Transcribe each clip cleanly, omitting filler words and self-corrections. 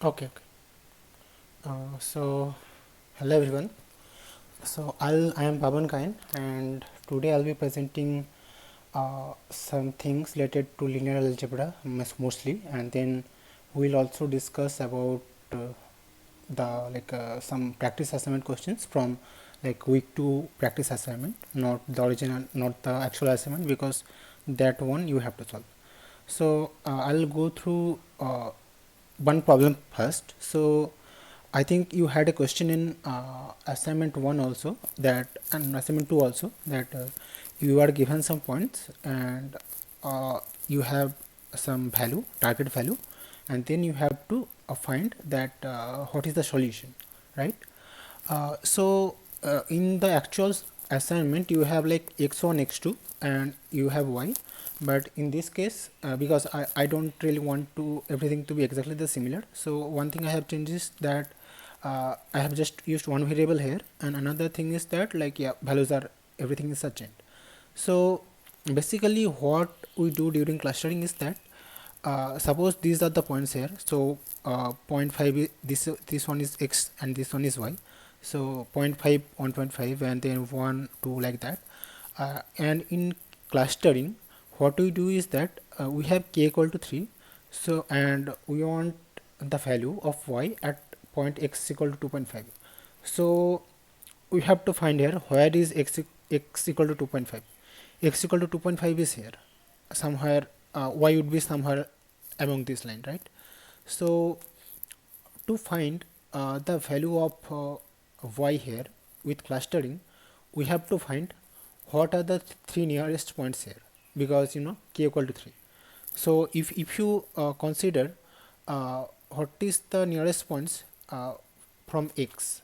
Okay, okay. So, hello everyone. I am Baban Kain, and today I'll be presenting some things related to linear algebra mostly, and then we'll also discuss about the some practice assignment questions from like week 2 practice assignment, not the original, not the actual assignment, because that one you have to solve. So I'll go through one problem first. So I think you had a question in assignment 1 also, that, and assignment 2 also, that you are given some points, and you have some value, target value, and then you have to find that what is the solution, right? In the actual assignment you have like x1 x2 and you have y, but in this case because I don't really want to everything to be exactly the similar, so one thing I have changed is that I have just used one variable here, and another thing is that, like, yeah, values are, everything is such. So basically what we do during clustering is that suppose these are the points here. So point 5 is this one is x and this one is y. So point 0.5 1.5 and then 1 2 like that. And in clustering what we do is that we have k equal to 3. So and we want the value of y at point x equal to 2.5. So we have to find here where is x equal to 2.5. X equal to 2.5 is here somewhere. Y would be somewhere among this line, right? So to find the value of y here with clustering, we have to find what are the three nearest points here, because k equal to 3. So if you consider what is the nearest points from x,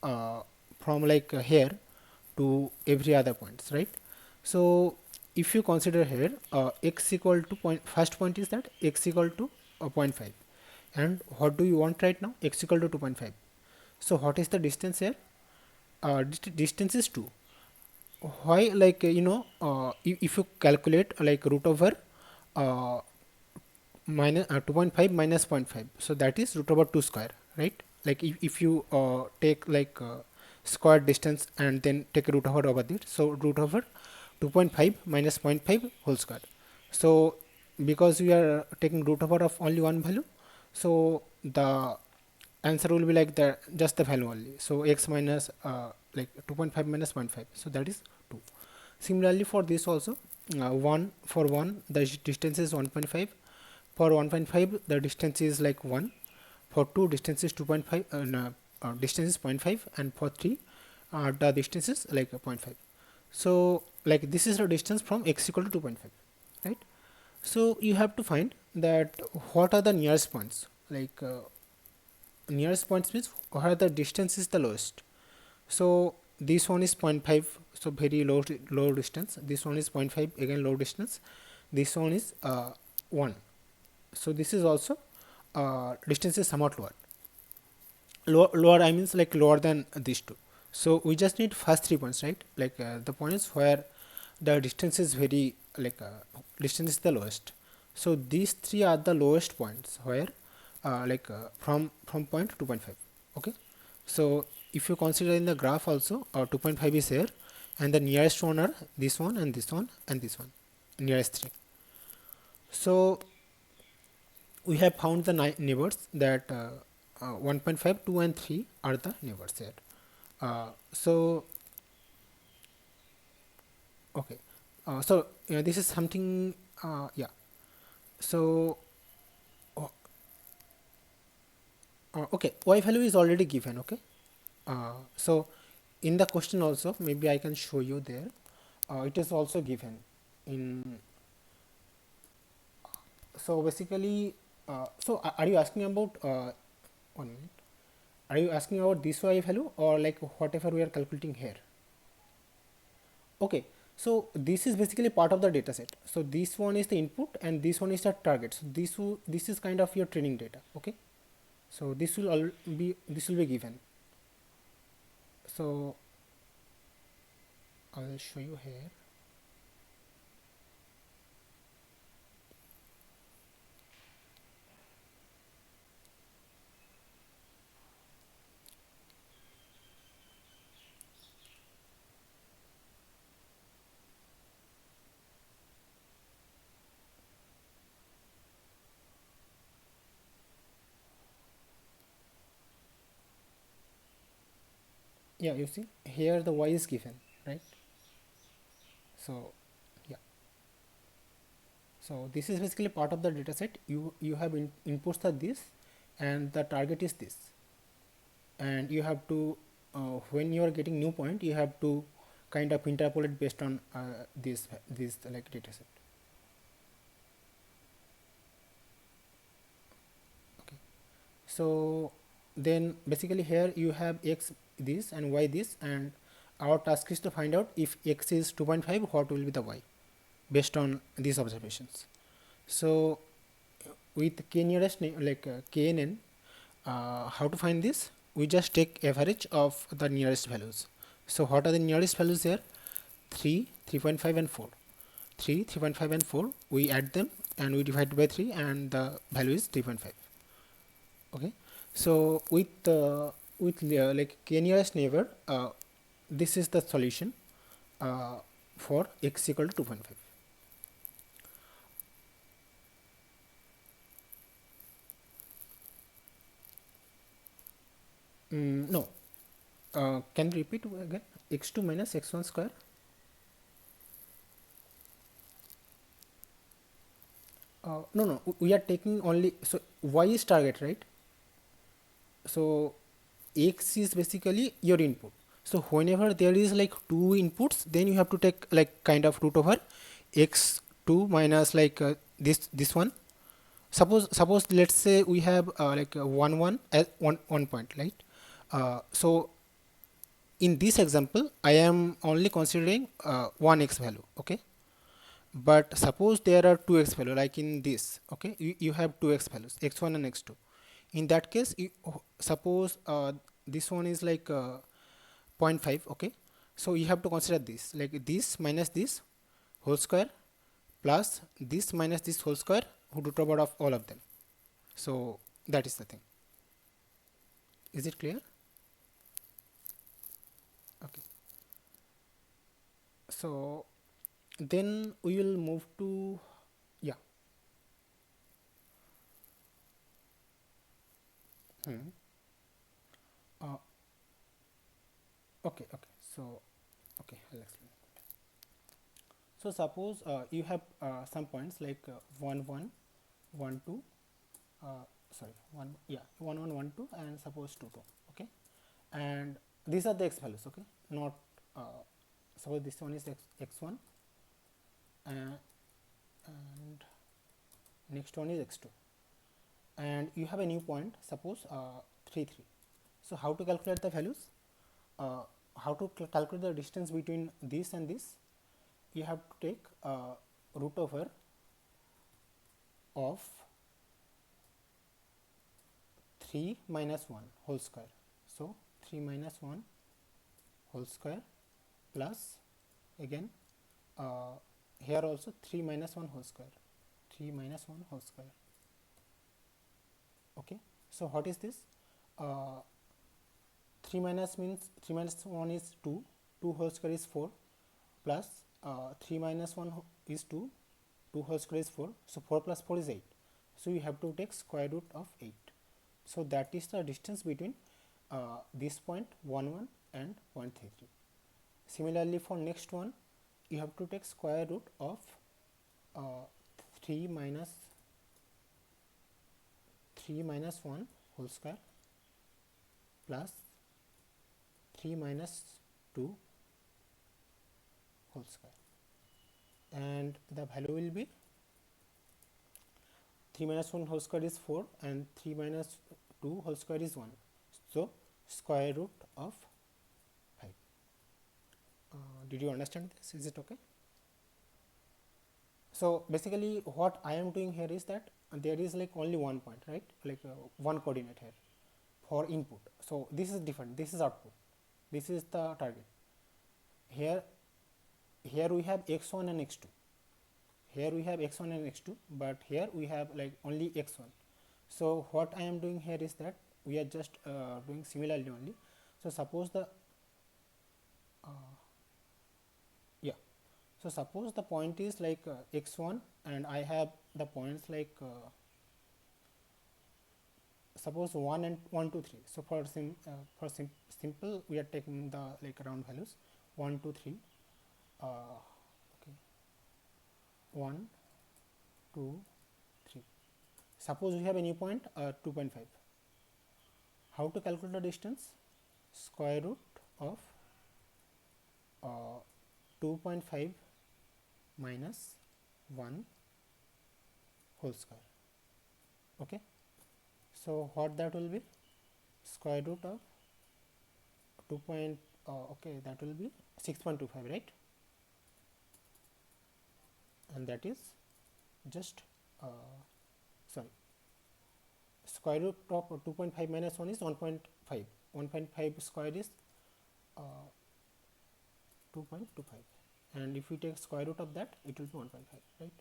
uh, from here to every other points, right? So if you consider here x equal to first point is that x equal to zero point 0.5, and what do you want right now? X equal to 2.5. So what is the distance here? Distance is 2. Why, if you calculate like root over uh, minus 2.5 minus zero point 0.5, so that is root over 2 square, right? Like if you take square distance and then take root over it, so root over 2.5 minus zero point 0.5 whole square. So because we are taking root over of only one value, so the answer will be like the just the value only. So x minus 2.5 minus 0 0.5, so that is 2. Similarly for this also, 1 for 1 the distance is 1.5. For 1.5 the distance is like 1. For 2 distance is 2.5, no, distance is zero point 0.5, and for 3 the distance is like 0.5. So like this is the distance from x equal to 2.5, right? So you have to find that what are the nearest points, nearest points means where the distance is the lowest. So this one is zero point 0.5, so very low distance. This one is zero point 0.5, again low distance. This one is 1. So this is also distance is somewhat lower, I means like lower than these two. So we just need first 3 points, right? The points where the distance is very distance is the lowest. So these three are the lowest points where from point to 2.5. Okay, so if you consider in the graph also, 2.5 is here, and the nearest one are this one and this one and this one, nearest 3. So we have found the neighbors that 1.5 2 and 3 are the neighbors here. So okay, this is something, yeah. So okay, y value is already given. Okay, so in the question also, maybe I can show you there. It is also given in. So basically, are you asking about 1 minute? Are you asking about this y value or like whatever we are calculating here? Okay, so this is basically part of the data set. So this one is the input and this one is the target. So this is kind of your training data. Okay, so this will be given. So I'll show you here. Yeah, you see here the y is given, right? So yeah, so this is basically part of the data set. You have inputs are this, and the target is this, and you have to when you are getting new point, you have to kind of interpolate based on this like data set. Okay, so then basically here you have x this and y this, and our task is to find out if x is 2.5, what will be the y based on these observations. So with k nearest like knn, how to find this? We just take average of the nearest values. So what are the nearest values here? 3, 3.5 and 4. 3, 3.5 and 4, we add them and we divide by 3 and the value is 3.5. Okay, so with like k nearest neighbor, this is the solution uh, for x equal to 2.5. No, can you repeat again? X2 minus x1 square. No, no, we are taking only, so y is target, right? So x is basically your input. So whenever there is like two inputs, then you have to take like kind of root over x2 minus like this one. Suppose let's say we have like 1 1 at one point, right? So in this example, I am only considering one x value, okay? But suppose there are two x value like in this, okay? You have two x values, x1 and x2. In that case, suppose this one is like zero point 0.5, okay? So you have to consider this like this minus this whole square plus this minus this whole square root over of all of them. So that is the thing. Is it clear? Okay, so then we will move to, yeah. Hmm. uh, okay, okay, so okay, I'll explain. So suppose you have some points like 1 1 1 2, sorry 1, yeah, 1 1 1 2, and suppose 2 2, okay? And these are the x values, okay? Not suppose this one is x1 and next one is x2, and you have a new point, suppose 3 3. So how to calculate the values? uh, how to calculate the distance between this and this? You have to take root over of 3 minus 1 whole square. So 3 minus 1 whole square plus again here also 3 minus 1 whole square, 3 minus 1 whole square. Okay, so what is this? 3 minus means 3 minus 1 is 2, 2 whole square is 4, plus 3 minus 1 is 2, 2 whole square is 4, so 4 plus 4 is 8. So you have to take square root of 8. So that is the distance between this point 1 1 and 1 3 3. Similarly for next one, you have to take square root of uh, 3 minus 1 whole square plus 3 minus 2 whole square, and the value will be 3 minus 1 whole square is 4 and 3 minus 2 whole square is 1. So square root of 5. Did you understand this? Is it okay? So basically what I am doing here is that there is like only one point, right? Like one coordinate here for input. So this is different, this is output, this is the target. Here we have x1 and x2, here we have x1 and x2, but here we have like only x1. So what I am doing here is that we are just doing similarly only. So suppose the yeah, so suppose the point is like x1 and I have the points like suppose 1 and 1 2 3. So for simple we are taking the like round values 1 2 3. Okay, 1 2 3. Suppose we have a new point 2.5. How to calculate the distance? Square root of uh, 2.5 minus 1 whole square. Okay, so what that will be? Square root of 2 point okay, that will be 6.25, right? And that is just sorry, square root of 2.5 minus 1 is 1.5. 1.5 square is 2.25, and if we take square root of that, it will be 1.5, right?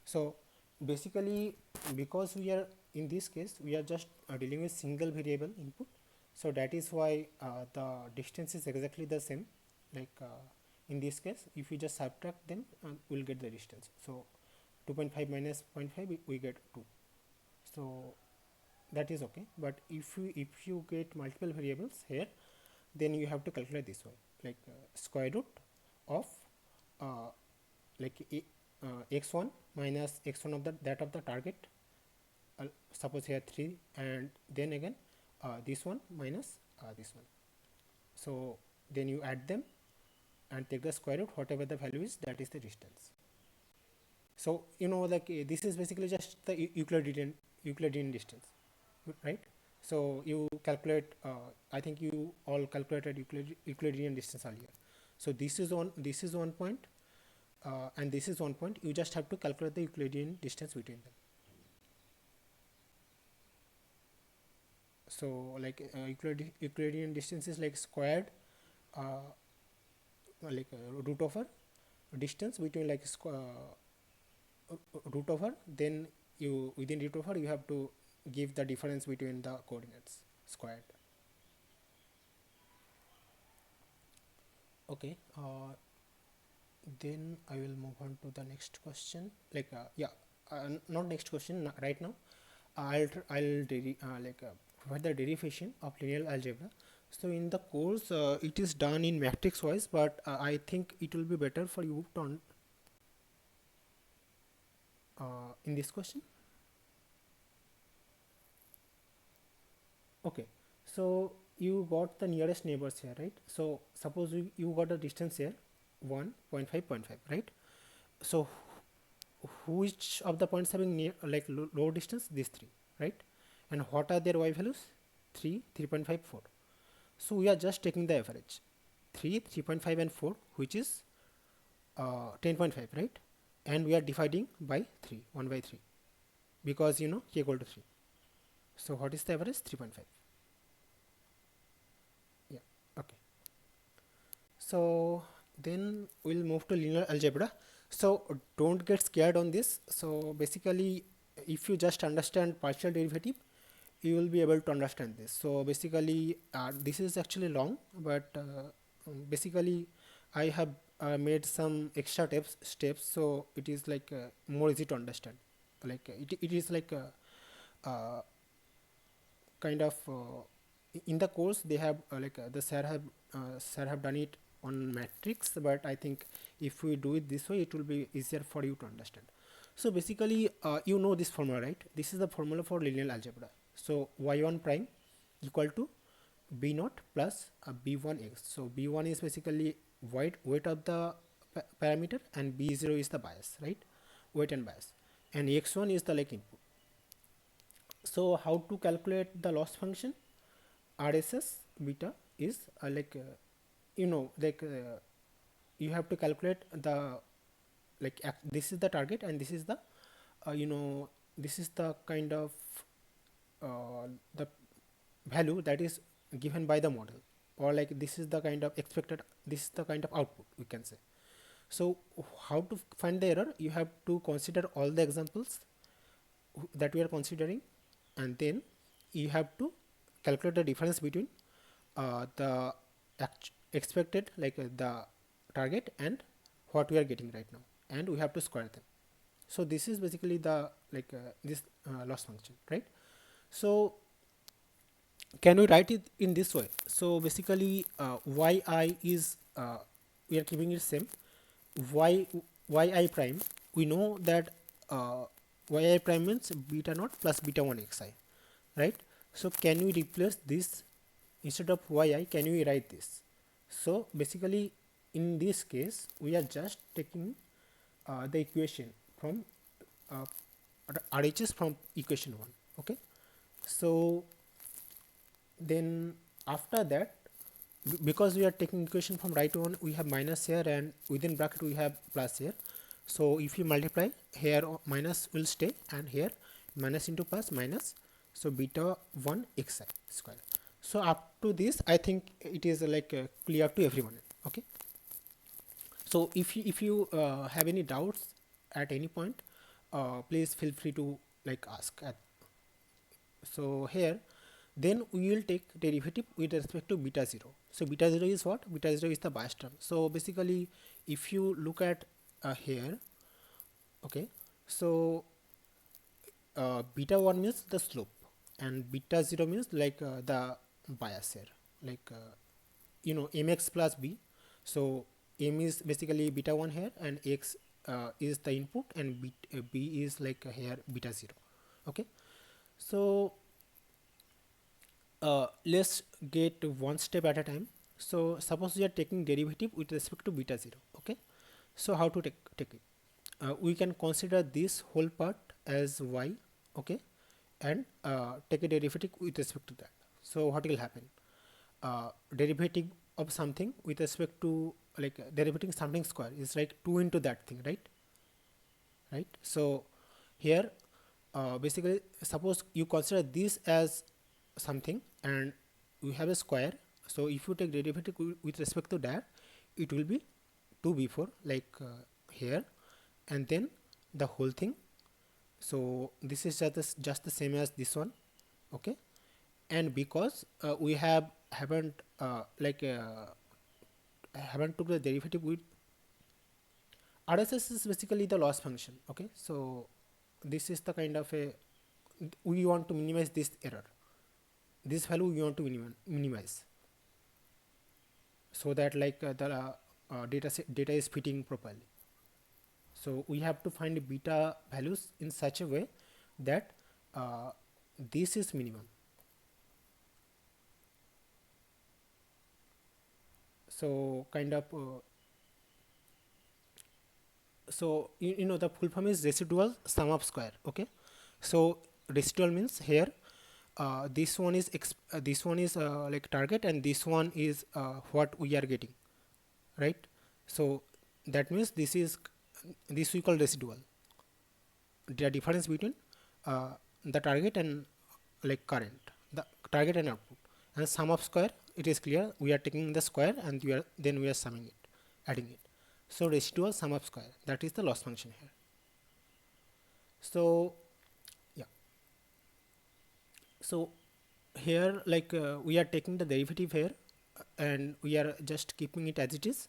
So basically, because we are in this case we are just dealing with single variable input, so that is why the distance is exactly the same. Like in this case, if we just subtract them, we'll get the distance. So 2.5 minus 0.5, we get 2. So that is okay. But if you get multiple variables here, then you have to calculate this way, like square root of uh, like x1 minus x1 of that of the target, suppose here 3, and then again this one minus this one. So then you add them and take the square root, whatever the value is, that is the distance. So you know, like this is basically just the Euclidean distance, right? So you calculate I think you all calculated Euclidean distance earlier. So this is one point, and this is one point. You just have to calculate the Euclidean distance between them. So like Euclidean distance is like squared uh, like root over distance between like root over, then you within root over you have to give the difference between the coordinates squared. Okay, then I will move on to the next question. Like not next question right now. I'll provide the derivation of linear algebra. So in the course, it is done in matrix wise, but I think it will be better for you to in this question. Okay, so you got the nearest neighbors here, right? So suppose you got a distance here 1.5, right? So which of the points having near like low distance? These three, right? And what are their y values? 3, 3.5, 4. So we are just taking the average 3, 3.5 and 4, which is 10.5, right? And we are dividing by 3, 1 by 3, because you know k equal to 3. So what is the average? 3.5. Yeah, okay. So then we'll move to linear algebra. So don't get scared on this. So basically, if you just understand partial derivative, you will be able to understand this. So basically, this is actually long, but basically I have made some extra steps, so it is like more easy to understand. Like it is like uh, kind of in the course they have the sir have done it on matrix, but I think if we do it this way, it will be easier for you to understand. So basically you know this formula, right? This is the formula for linear algebra. So y1 prime equal to b naught plus b1x. So b1 is basically weight of the parameter, and b0 is the bias, right? Weight and bias, and x1 is the like input. So how to calculate the loss function? RSS beta is you know, you have to calculate the this is the target, and this is the you know, this is the kind of the value that is given by the model, or like this is the kind of expected, this is the kind of output we can say. So how to find the error? You have to consider all the examples that we are considering, and then you have to calculate the difference between the expected the target and what we are getting right now, and we have to square them. So this is basically the this loss function, right? So can we write it in this way? So basically yi is we are keeping it same. y yi prime, we know that uh, yi prime means beta naught plus beta 1 xi, right? So can we replace this? Instead of yi, can we write this? So basically in this case we are just taking the equation from uh, RHS from equation 1. Okay, so then after that, because we are taking equation from right one, we have minus here and within bracket we have plus here. So if you multiply here, minus will stay, and here minus into plus minus, so beta 1 xi square. So up to this I think it is like clear to everyone. Okay, so if you have any doubts at any point, please feel free to like ask at. So here then we will take derivative with respect to beta 0. So beta 0 is what? Beta 0 is the bias term. So basically if you look at here, okay, so beta 1 means the slope and beta 0 means like the bias here, like mx plus b. So m is basically beta 1 here and x is the input, and b is like here beta 0. Okay, so let's get one step at a time. So suppose we are taking derivative with respect to beta 0. Okay, so how to take it? We can consider this whole part as y. Okay, and take a derivative with respect to that. So what will happen? Derivative of something with respect to, like, derivating something square is like 2 into that thing, right? So here basically suppose you consider this as something and we have a square. So if you take derivative with respect to that, it will be 2 before, like here, and then the whole thing. So this is just the same as this one. Okay, and because we haven't took the derivative with RSS is basically the loss function. Okay, so this is the kind of a, we want to minimize this error, this value we want to minimize, so that like data is fitting properly. So we have to find beta values in such a way that uh, this is minimum. So kind of so you know the full form is residual sum of square. Okay, so residual means here this one is like target, and this one is what we are getting, right? So that means this we call residual, the difference between the target and like current, the target and output. And sum of square, it is clear, we are taking the square and we are summing it, adding it. So residual sum of square, that is the loss function here. So yeah, so here like we are taking the derivative here, and we are just keeping it as it is.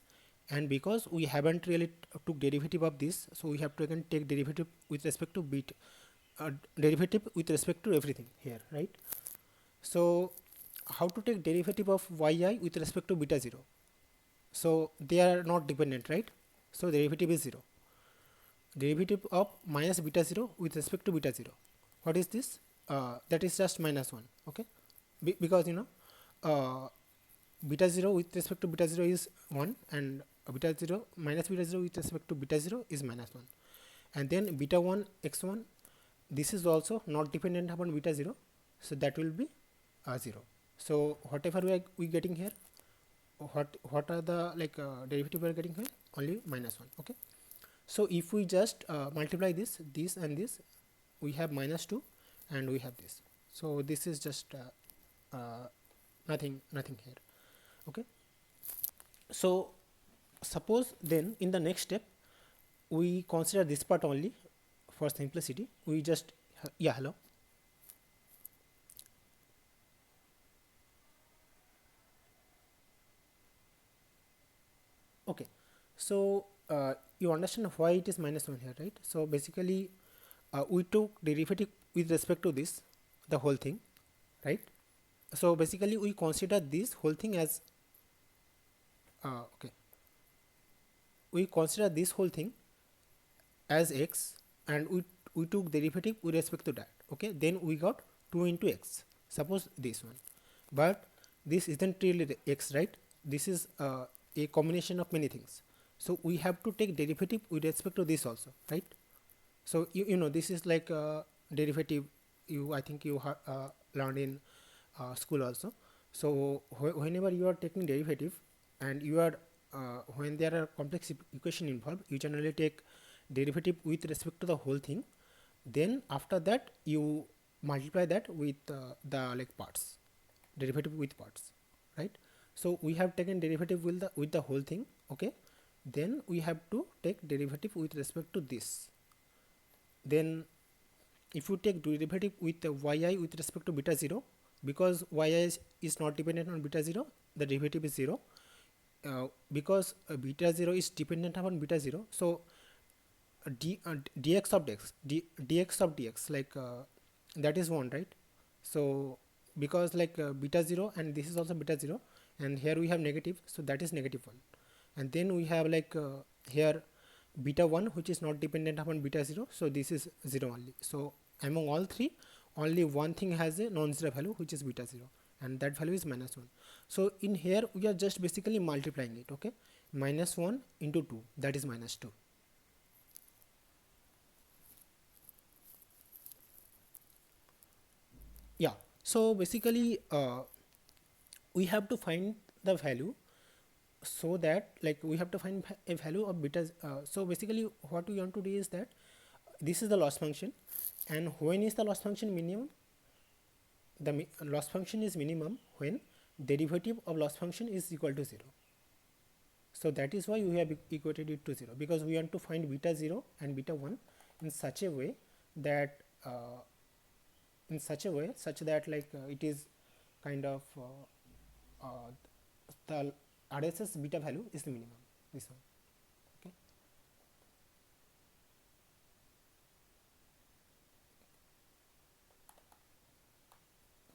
And because we haven't really took derivative of this, so we have to again take derivative with respect to derivative with respect to everything here, right? So how to take derivative of yi with respect to beta 0? So they are not dependent, right? So derivative is 0. Derivative of minus beta 0 with respect to beta 0, what is this? That is just minus 1. Okay, because uh, beta 0 with respect to beta 0 is 1, and beta 0 minus beta 0 with respect to beta 0 is minus 1. And then beta 1 x1, this is also not dependent upon beta 0, so that will be 0. So whatever we getting here, what are the like derivative we are getting here? Only minus 1. Okay, so if we just multiply this and this, we have minus 2 and we have this. So this is just nothing here. Okay, so suppose then in the next step we consider this part only for simplicity. We just yeah, hello. Okay, so you understand why it is minus 1 here, right? So basically we took derivative with respect to this, the whole thing, right? So basically we consider this whole thing as okay, we consider this whole thing as x, and we took derivative with respect to that. Okay, then we got 2 into x, suppose this one, but this isn't really the x, right? This is a combination of many things, so we have to take derivative with respect to this also, right? So you know this is like derivative, you I think you learned in school also. So whenever you are taking derivative, and you are when there are complex equation involved, you generally take derivative with respect to the whole thing, then after that you multiply that with the like parts, derivative with parts, right? So we have taken derivative with the whole thing. Okay, then we have to take derivative with respect to this. Then if you take derivative with the yi with respect to beta 0, because is not dependent on beta 0, the derivative is 0. Because beta 0 is dependent upon beta 0, so dx of dx of dx, like that is 1, right? So because like beta 0, and this is also beta 0, and here we have negative, so that is negative 1. And then we have like here beta 1, which is not dependent upon beta 0, so this is 0 only. So among all three, only one thing has a non-zero value, which is beta 0, and that value is minus 1. So in here we are just basically multiplying it. Okay, minus 1 into 2, that is minus 2. Yeah, so basically we have to find the value, so that like we have to find a value of beta. So basically what we want to do is that this is the loss function, and when is the loss function minimum? The loss function is minimum when derivative of loss function is equal to 0. So that is why we have equated it to 0, because we want to find beta 0 and beta 1 in such a way that such that like it is kind of the RSS beta value is the minimum, this one. Okay,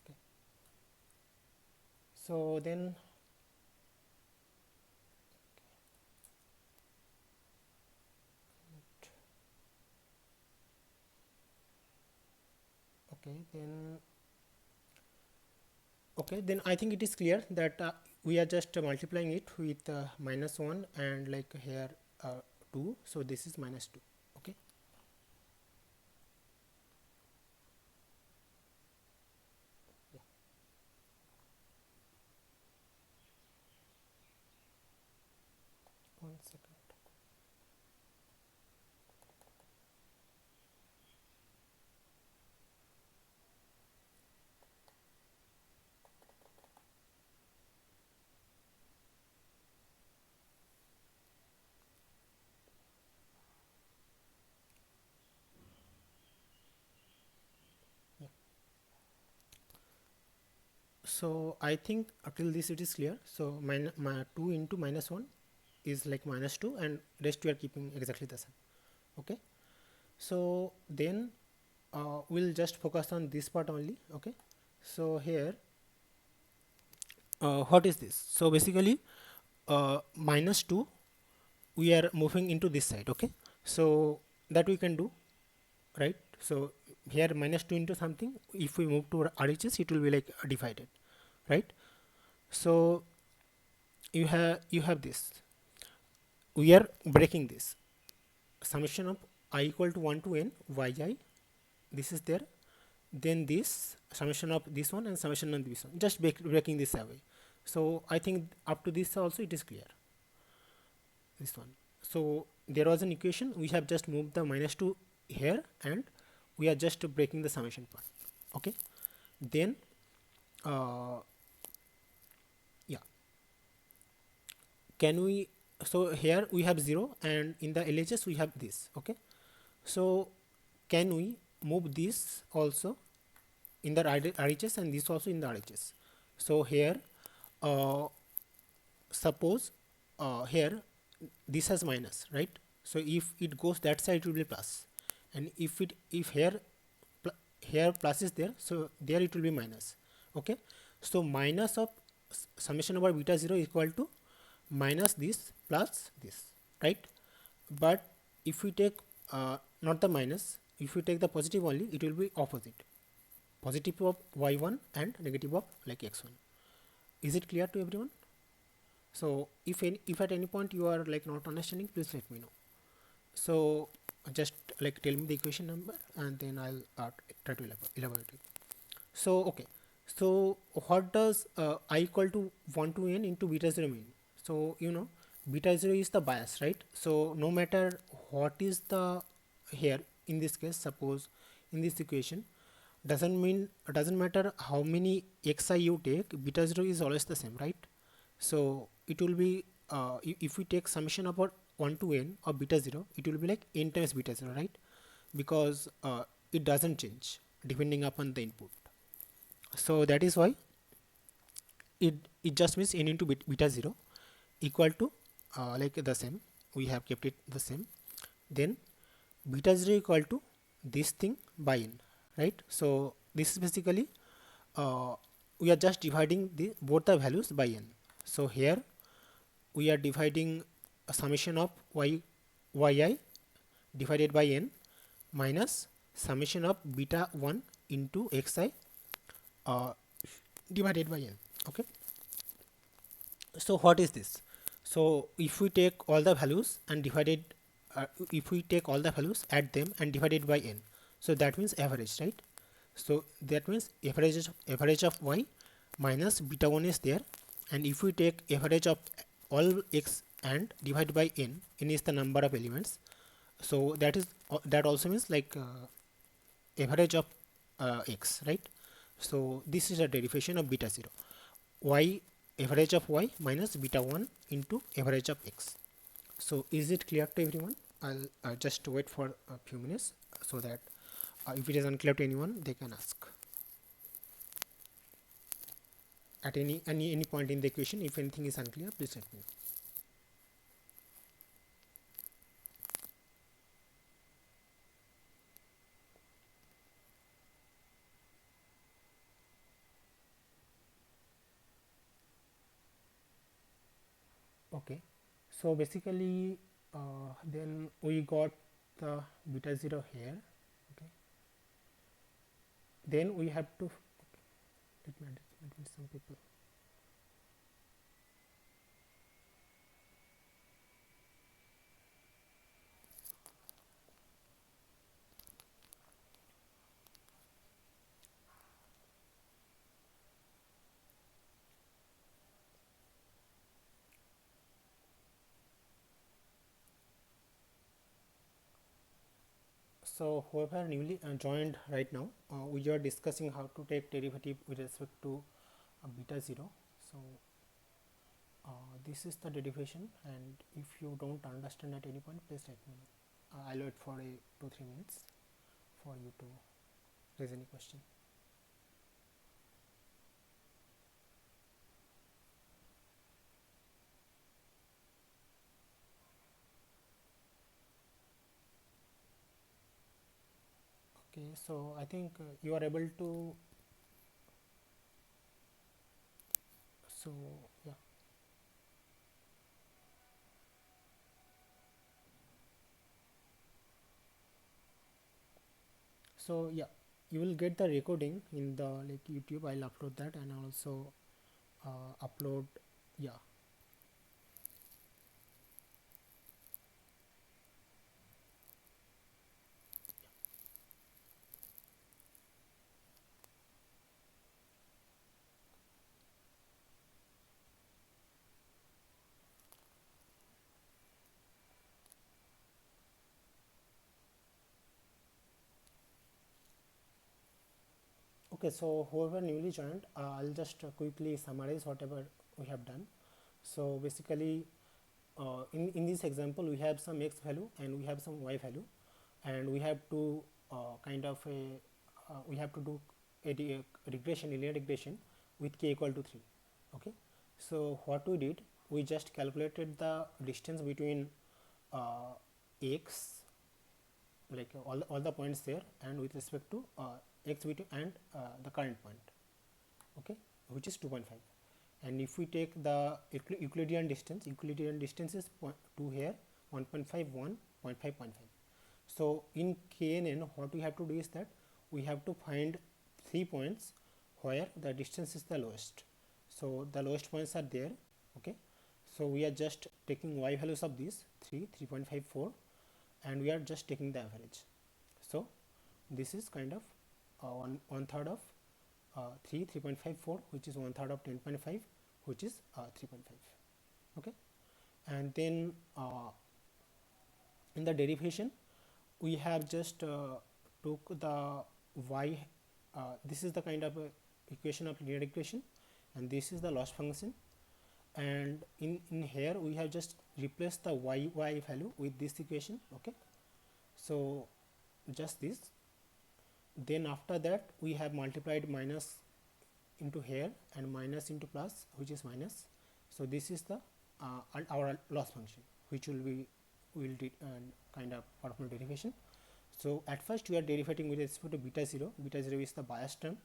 okay. So then okay, then okay, then I think it is clear that we are just multiplying it with minus 1 and like here 2, so this is minus 2. Okay, yeah. 1 second. Yeah. So I think up till this it is clear. So my 2 into minus 1 is like minus 2, and rest we are keeping exactly the same. Okay, so then we'll just focus on this part only. Okay, so here what is this? So basically minus 2, we are moving into this side. Okay, so that we can do, right? So here minus 2 into something, if we move to RHS, it will be like divided, right? So you have this, we are breaking this summation of I equal to 1 to n yi, this is there, then this summation of this one and summation of this one, just breaking this away. So I think up to this also it is clear, this one. So there was an equation, we have just moved the minus 2 here, and we are just breaking the summation part. Okay, then uh, yeah, can we, so here we have 0, and in the LHS we have this. Okay, so can we move this also in the RHS, and this also in the RHS? So here uh, suppose here this has minus, right? So if it goes that side, it will be plus, and if here here plus is there, so there it will be minus. Okay, So minus of summation over beta 0 is equal to minus this plus this, right? But if we take not the minus, if we take the positive only, it will be opposite, positive of y1 and negative of like x1. Is it clear to everyone? So if at any point you are like not understanding, please let me know. So just like tell me the equation number and then I'll try to elaborate it. So okay, so what does I equal to 1 to n into beta 0 mean? So you know, beta 0 is the bias, right? So no matter what is the here, in this case, suppose in this equation, doesn't matter how many xi you take, beta 0 is always the same, right? So it will be if we take summation about 1 to n of beta 0, it will be like n times beta 0, right? Because it doesn't change depending upon the input. So that is why it just means n into beta 0 equal to like the same, we have kept it the same, then beta 0 equal to this thing by n, right? So this is basically we are just dividing the both the values by n. So here we are dividing a summation of yi divided by n minus summation of beta 1 into xi uh, divided by n. Okay, so what is this? So if we take all the values and divided if we take all the values, add them and divided by n, so that means average, right? So that means average of y minus beta 1 is there, and if we take average of all x and divide by n is the number of elements, so that is that also means like average of x, right? So this is a derivation of beta 0, y average of y minus beta 1 into average of x. So is it clear to everyone? I'll just wait for a few minutes so that if it is unclear to anyone, they can ask at any point in the equation. If anything is unclear, please let me know. Okay, so basically then we got the beta 0 here. Okay, then we have to let me some people. So whoever newly joined right now, we are discussing how to take derivative with respect to beta 0. So this is the derivation, and if you don't understand at any point, please let me know. I'll wait for 2-3 minutes for you to raise any question. Okay, so I think you are able to. So yeah. So yeah, you will get the recording in the like YouTube. I'll upload that, and also upload. Yeah. Okay, so whoever newly joined, I'll just quickly summarize whatever we have done. So basically, in this example, we have some x value and we have some y value, and we have to kind of a we have to do a regression, linear regression with k equal to 3. Okay, so what we did, we just calculated the distance between x, like all the points there, and with respect to x between and the current point. Okay, which is 2.5. And if we take the Euclidean distance is 2 here, 1.5, 1, 0.5, 0.5. So in KNN, what we have to do is that we have to find 3 points where the distance is the lowest. So the lowest points are there. Okay, so we are just taking y values of these 3.54, and we are just taking the average. So this is kind of one third of 3.54, which is one third of 10.5, which is 3.5. Okay, and then in the derivation we have just took the y, this is the kind of equation of linear regression, and this is the loss function, and in here we have just replaced the y value with this equation. Okay, so just this. Then after that we have multiplied minus into here and minus into plus, which is minus. So this is the our loss function, which will kind of perform derivation. So at first we are derivating with respect to beta 0. Beta 0 is the bias term.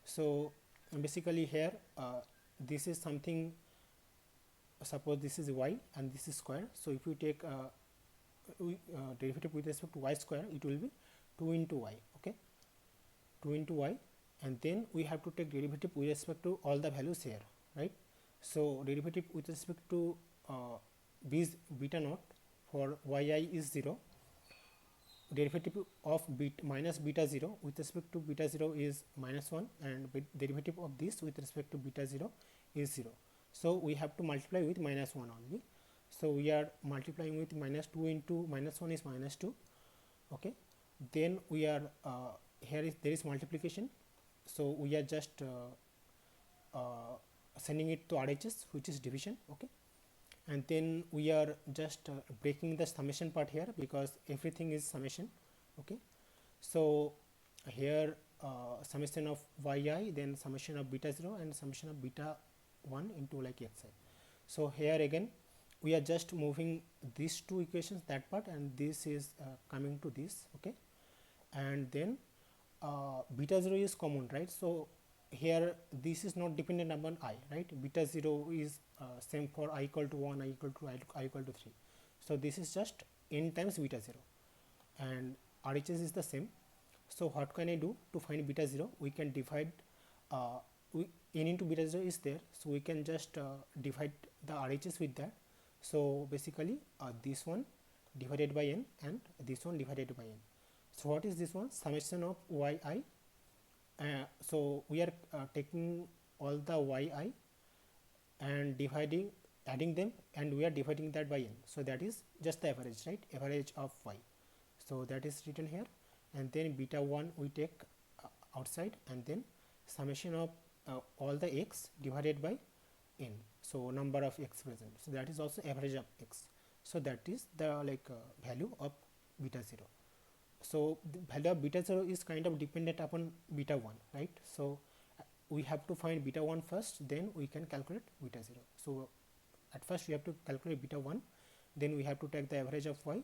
So basically here this is something, suppose this is y and this is square. So if we take derivative with respect to y square, it will be 2 into y. Okay, 2 into y, and then we have to take derivative with respect to all the values here, right? So derivative with respect to beta naught for yi is 0. Derivative of minus beta 0 with respect to beta 0 is minus 1, and derivative of this with respect to beta 0 is 0. So we have to multiply with minus 1 only. So we are multiplying with minus 2 into minus 1 is minus 2. Okay, then we are there is multiplication, so we are just sending it to RHS, which is division. Okay, and then we are just breaking the summation part here, because everything is summation. Okay, so here summation of yi, then summation of beta 0, and summation of beta 1 into like xi. So here again we are just moving these two equations, that part, and this is coming to this. Okay, and then beta 0 is common, right? So here this is not dependent upon I, right? Beta 0 is same for I equal to 1, I equal to I equal to 3. So this is just n times beta 0, and RHS is the same. So what can I do to find beta 0? We can divide n into beta 0 is there, so we can just divide the RHS with that. So basically this one divided by n and this one divided by n. So what is this one? Summation of yi. So we are taking all the yi and adding them, and we are dividing that by n. So that is just the average, right? Average of y. So that is written here, and then beta 1 we take outside, and then summation of all the x divided by n. So number of x present. So that is also average of x. So that is the value of beta 0. So the value of beta 0 is kind of dependent upon beta 1, right? So we have to find beta 1 first, then we can calculate beta 0. So at first we have to calculate beta 1, then we have to take the average of y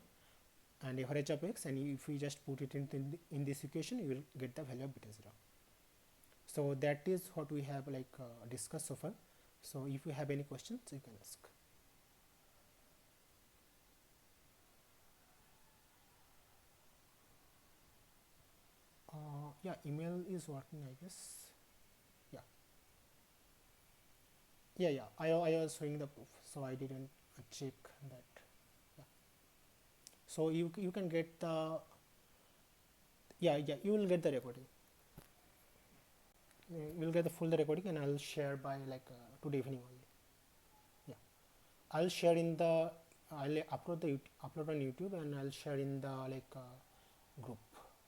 and average of x, and if we just put it in this equation, you will get the value of beta 0. So that is what we have discussed so far. So if you have any questions, you can ask. Yeah, email is working, I guess. Yeah, I was showing the proof, so I didn't check that. Yeah. So you can get the you will get the recording. You will get the full recording, and I'll share by today evening only. Yeah, I'll share in the I'll upload on YouTube, and I'll share in the group,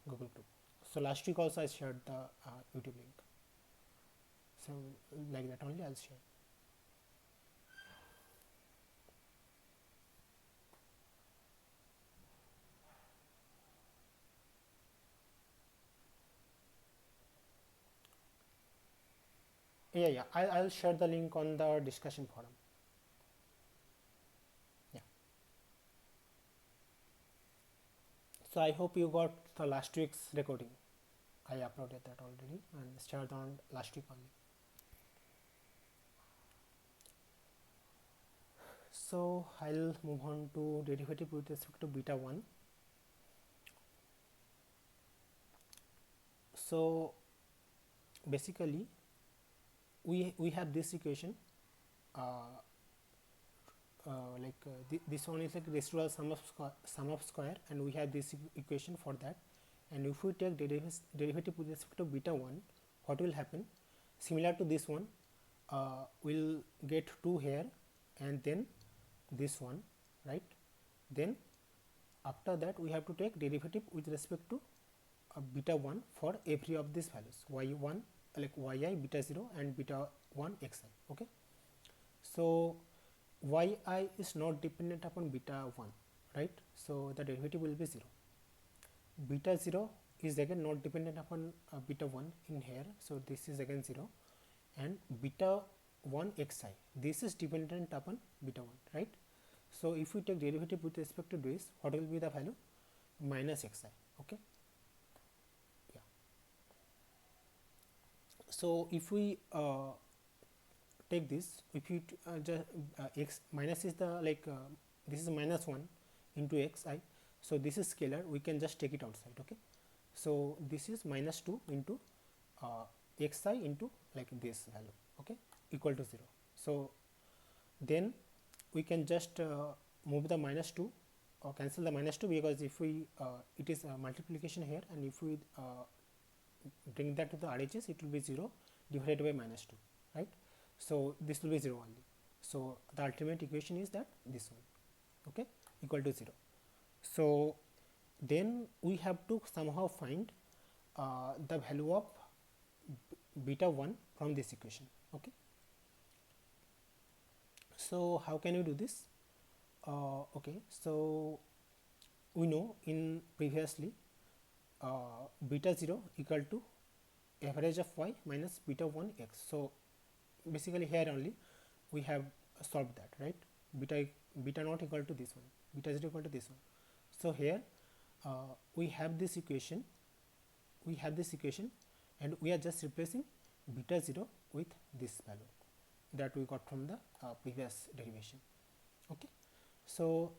Google group. So last week also I shared the YouTube link. So like that only I'll share. Yeah, I'll share the link on the discussion forum. Yeah. So I hope you got the last week's recording. I uploaded that already and shared on last week only. So I'll move on to derivative with respect to beta 1. So basically we have this equation, uh, this one is like residual sum of square, and we have this equation for that. And if we take derivative with respect to beta 1, what will happen? Similar to this one, we'll get 2 here, and then this one, right? Then after that we have to take derivative with respect to beta 1 for every of these values, y1 like yi beta 0 and beta 1 xi. Okay, so yi is not dependent upon beta 1, right? So the derivative will be 0. Beta 0 is again not dependent upon beta 1 in here, so this is again 0. And beta 1 xi, this is dependent upon beta 1, right? So if we take derivative with respect to this, what will be the value? Minus xi. Okay, yeah. So if we take this, if you just x minus is the this is minus 1 into xi, so this is scalar, we can just take it outside. Okay, so this is minus 2 into xi into like this value, okay, equal to 0. So then we can just move the minus 2 or cancel the minus 2, because if we it is a multiplication here, and if we bring that to the RHS, it will be 0 divided by minus 2, right? So this will be 0 only. So the ultimate equation is that this one, okay, equal to 0. So then we have to somehow find the value of beta 1 from this equation. Okay, so how can you do this? Okay, so we know in previously beta 0 equal to average of y minus beta 1 x. So basically here only we have solved that, right? Beta not equal to this one, beta 0 equal to this one. So here we have this equation, and we are just replacing beta 0 with this value that we got from the previous derivation. Okay, so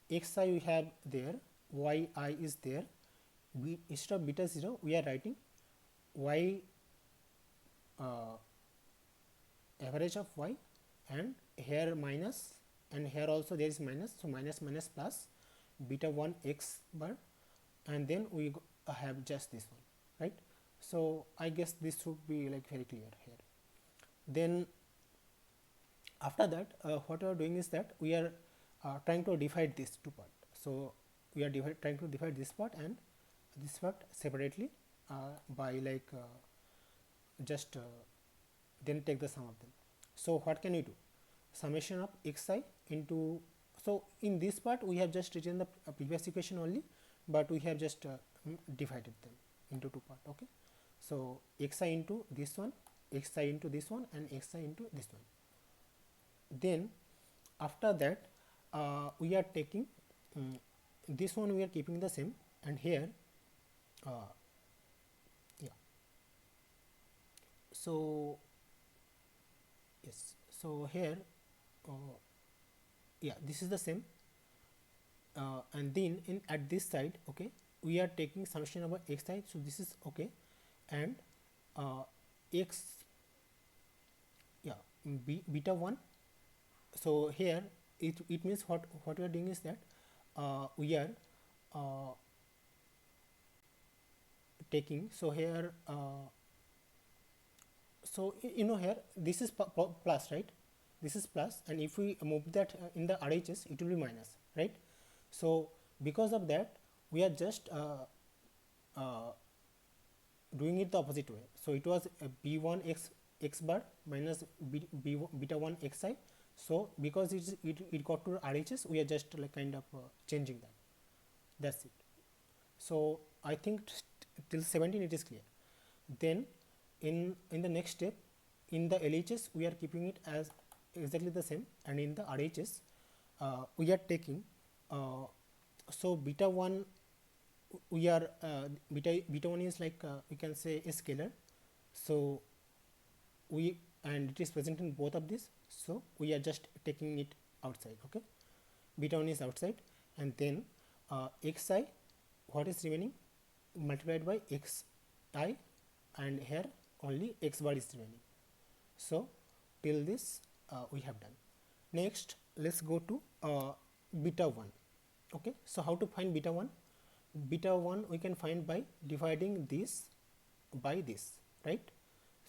xi we have there, yi is there. We, instead of beta 0, we are writing y average of y, and here minus, and here also there is minus, so minus minus plus beta 1 x bar, and then we have just this one, right? So I guess this should be like very clear here. Then after that what we are doing is that we are trying to divide this two part. So we are trying to divide this part and this part separately by just then take the sum of them. So what can we do? Summation of xi into, so in this part we have just written the previous equation only, but we have just divided them into two part. Okay, so xi into this one, xi into this one, and xi into this one. Then after that we are taking this one, we are keeping the same, and here yeah, so yes, so here yeah, this is the same, and then in at this side, okay, we are taking summation over xi, so this is okay, and x, yeah, beta 1. So here it means what we are doing is that we are taking, so here so you know here this is plus, right? This is plus, and if we move that in the RHS, it will be minus, right? So because of that we are just doing it the opposite way. So it was b1 x bar minus beta 1 xi. So because it got to RHS, we are just like kind of changing that. That's it. So I think till 17 it is clear. Then in the next step, in the LHS we are keeping it as exactly the same, and in the RHS we are taking so beta 1, we are beta 1 is like we can say a scalar, so we, and it is present in both of these, so we are just taking it outside. Okay, beta 1 is outside, and then xi, what is remaining, multiplied by xi, and here only x bar is remaining. So till this we have done. Next let's go to beta 1. Okay, so how to find beta 1? Beta 1 we can find by dividing this by this, right?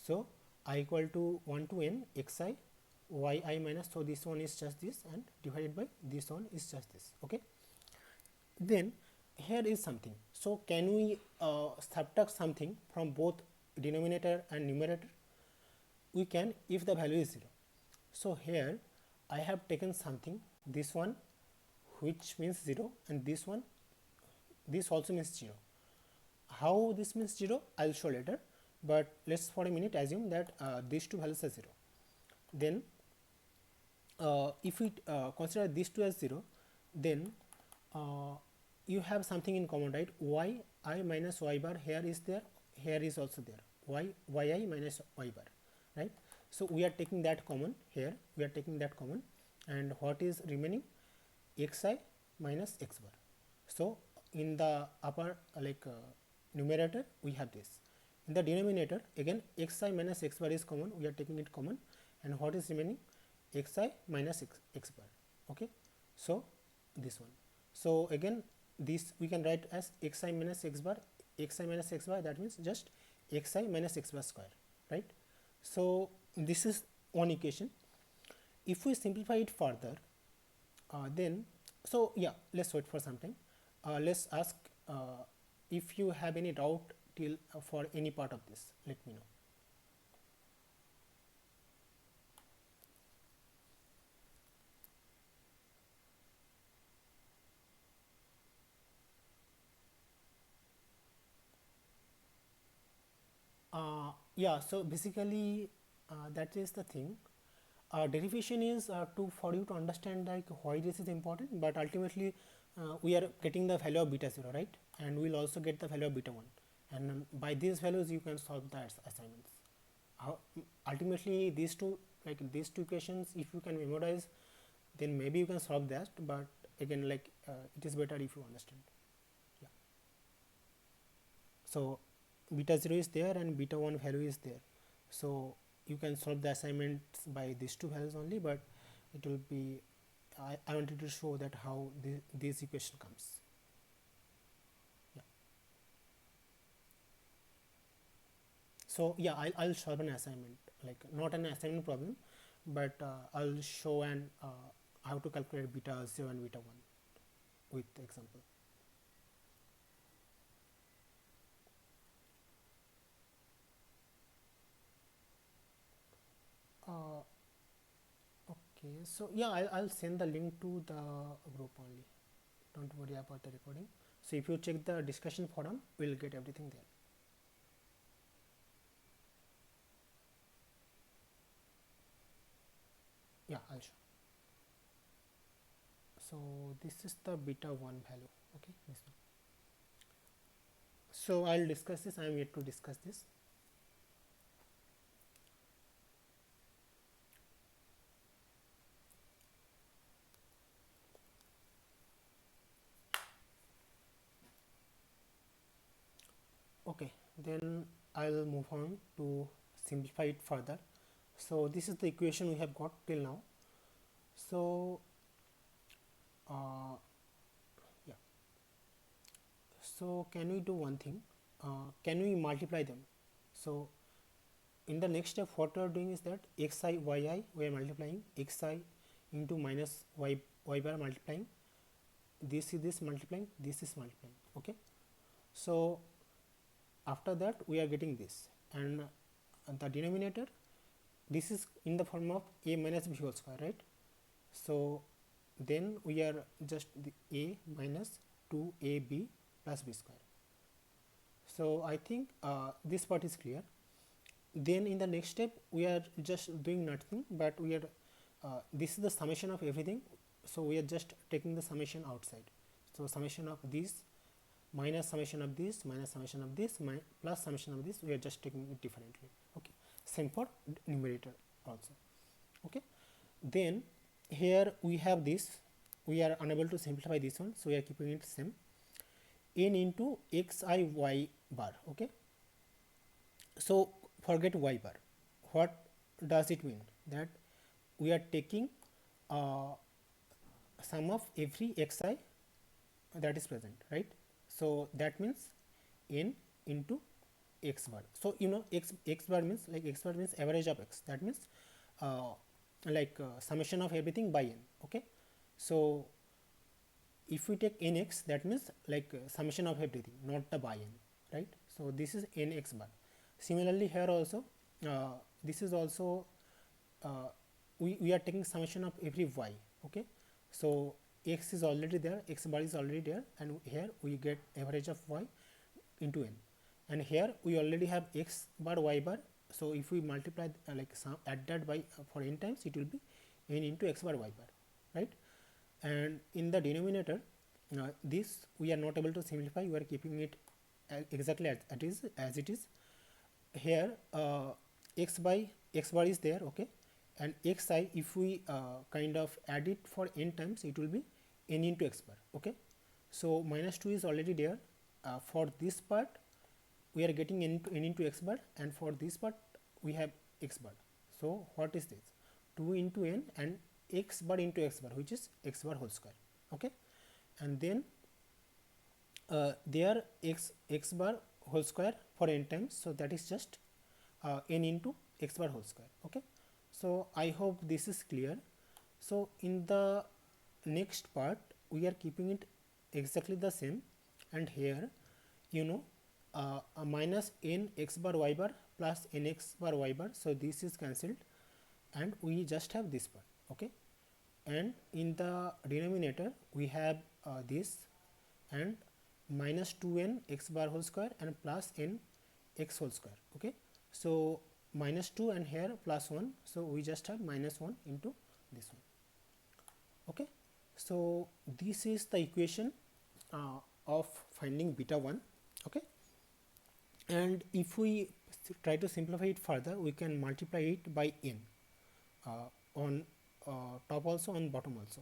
So I equal to 1 to n xi yi minus, so this one is just this, and divided by this one is just this. Okay, then here is something. So can we subtract something from both denominator and numerator? We can, if the value is 0. So here I have taken something, this one, which means 0, and this one, this also means 0. How this means 0 I'll show later, but let's for a minute assume that these two values are 0. Then if we consider these two as 0, then you have something in common, right? yi minus y bar here is there, here is also there, yi minus y bar, right? So we are taking that common here, we are taking that common, and what is remaining, xi minus x bar. So in the upper numerator we have this, in the denominator again xi minus x bar is common, we are taking it common, and what is remaining, xi minus x bar. Okay, so this one. So again this we can write as xi minus x bar, that means just xi minus x bar square, right? So this is one equation. If we simplify it further, then so yeah, let's wait for some time. Let's ask if you have any doubt till for any part of this, let me know. Yeah, so basically that is the thing. Derivation is to for you to understand like why this is important, but ultimately we are getting the value of beta 0, right? And we will also get the value of beta 1, and by these values you can solve the assignments. Ultimately these two, like these two equations, if you can memorize, then maybe you can solve that, but again like it is better if you understand. Yeah, so beta 0 is there and beta 1 value is there, so you can solve the assignments by these two values only, but it will be I wanted to show that how this equation comes. Yeah, so yeah, I'll solve an assignment, like not an assignment problem, but I'll show an how to calculate beta 0 and beta 1 with example. Okay, so yeah, I'll send the link to the group only, don't worry about the recording. So if you check the discussion forum, we'll get everything there. Yeah, I'll show. So this is the beta 1 value. Okay, this one. So I'll discuss this, I am yet to discuss this. Okay, then I'll move on to simplify it further. So this is the equation we have got till now. So yeah, so can we do one thing, can we multiply them? So in the next step what we are doing is that xi yi we are multiplying, xi into minus y bar multiplying, this is this multiplying, this is multiplying. Okay, so after that we are getting this, and the denominator, this is in the form of a minus b whole square, right? So then we are just the a minus 2ab plus b square. So I think this part is clear. Then in the next step we are just doing nothing, but we are this is the summation of everything, so we are just taking the summation outside. So summation of this minus summation of this minus summation of this plus summation of this, we are just taking it differently. Okay, same for numerator also. Okay, then here we have this, we are unable to simplify this one, so we are keeping it same, n into xi y bar. Okay, so forget y bar. What does it mean? That we are taking uh, sum of every xi that is present, right? So that means n into x bar. So you know x bar means, like, x bar means average of x. That means uh, summation of everything by n. Okay, so if we take nx, that means like summation of everything, not the by n, right? So this is nx bar. Similarly here also, this is also we are taking summation of every y. Okay, so x is already there, x bar is already there, and here we get average of y into n, and here we already have x bar y bar. So if we multiply add that by for n times, it will be n into x bar y bar, right? And in the denominator, this we are not able to simplify, we are keeping it exactly as it is. Here x by x bar is there. Okay, and xi, if we kind of add it for n times, it will be n into x bar. Okay, so minus 2 is already there. For this part we are getting n into x bar, and for this part we have x bar. So what is this? 2 into n and x bar into x bar, which is x bar whole square. Okay, and then there x bar whole square for n times, so that is just n into x bar whole square. Okay, so I hope this is clear. So in the next part we are keeping it exactly the same, and here you know a minus n x bar y bar plus n x bar y bar, so this is cancelled and we just have this part. Okay, and in the denominator we have this, and minus 2n x bar whole square and plus n x whole square. Okay, so minus 2 and here plus 1, so we just have minus 1 into this one. Okay, so this is the equation of finding beta 1. Okay, and if we try to simplify it further, we can multiply it by n on top also, on bottom also.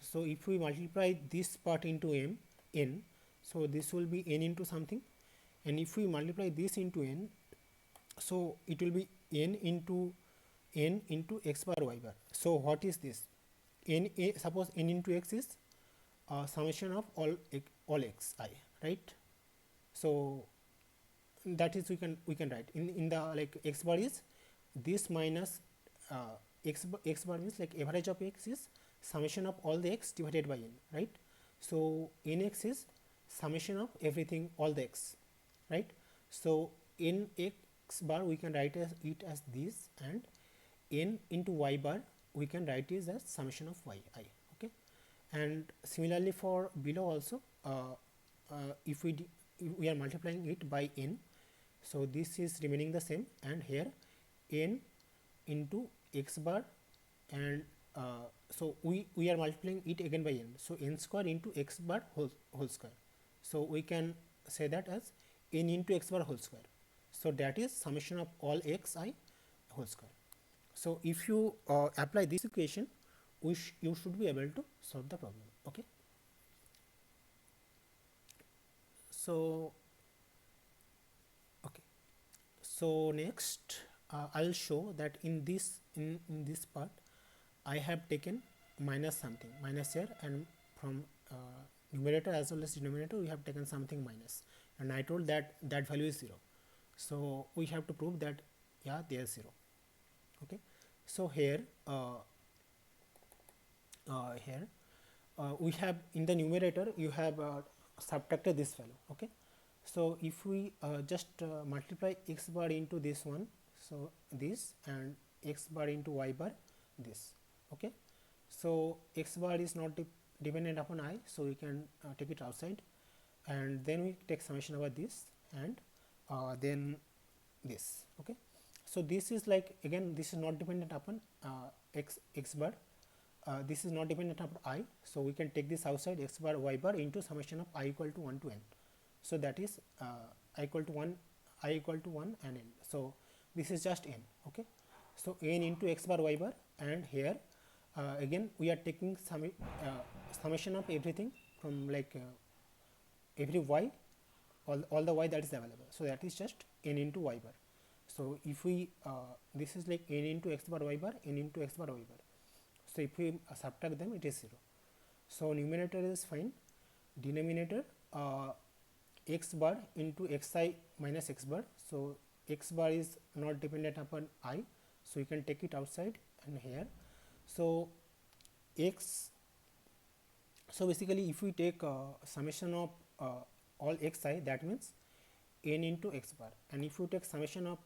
So if we multiply this part into n, so this will be n into something, and if we multiply this into n, so it will be n into x bar y bar. So what is this? Suppose n into x is summation of all x I, right? So that is, we can write in the, like, x bar is this minus x bar means like average of x is summation of all the x divided by n, right? So nx is summation of everything, all the x, right? So n x bar we can write it as this, and n into y bar we can write it as summation of y I. Okay, and similarly for below also, if we are multiplying it by n, so this is remaining the same, and here n into x bar, and so we are multiplying it again by n, so n square into x bar whole square. So we can say that as n into x bar whole square, so that is summation of all x I whole square. So if you apply this equation, you should be able to solve the problem. Okay, so okay, so next I'll show that in this part I have taken minus something, minus here, and from numerator as well as denominator we have taken something minus, and I told that that value is 0. So we have to prove that, yeah, they are 0. Okay, so here here we have in the numerator you have subtracted this value. Okay, so if we just multiply x bar into this one, so this, and x bar into y bar this. Okay, so x bar is not dependent upon I, so we can take it outside, and then we take summation over this, and then this. Okay, so this is like, again, this is not dependent upon x bar, this is not dependent upon I, so we can take this outside, x bar y bar into summation of I equal to 1 to n. So that is I equal to 1 and n, so this is just n. Okay, so n into x bar y bar, and here again we are taking summation of everything from every y, all the y that is available, so that is just n into y bar. So if we this is like n into x bar y bar, n into x bar y bar, so if we subtract them, it is 0. So numerator is fine, denominator uh, x bar into xi minus x bar. So x bar is not dependent upon I, so you can take it outside and here. So x, so basically if we take summation of all xi, that means n into x bar, and if you take summation of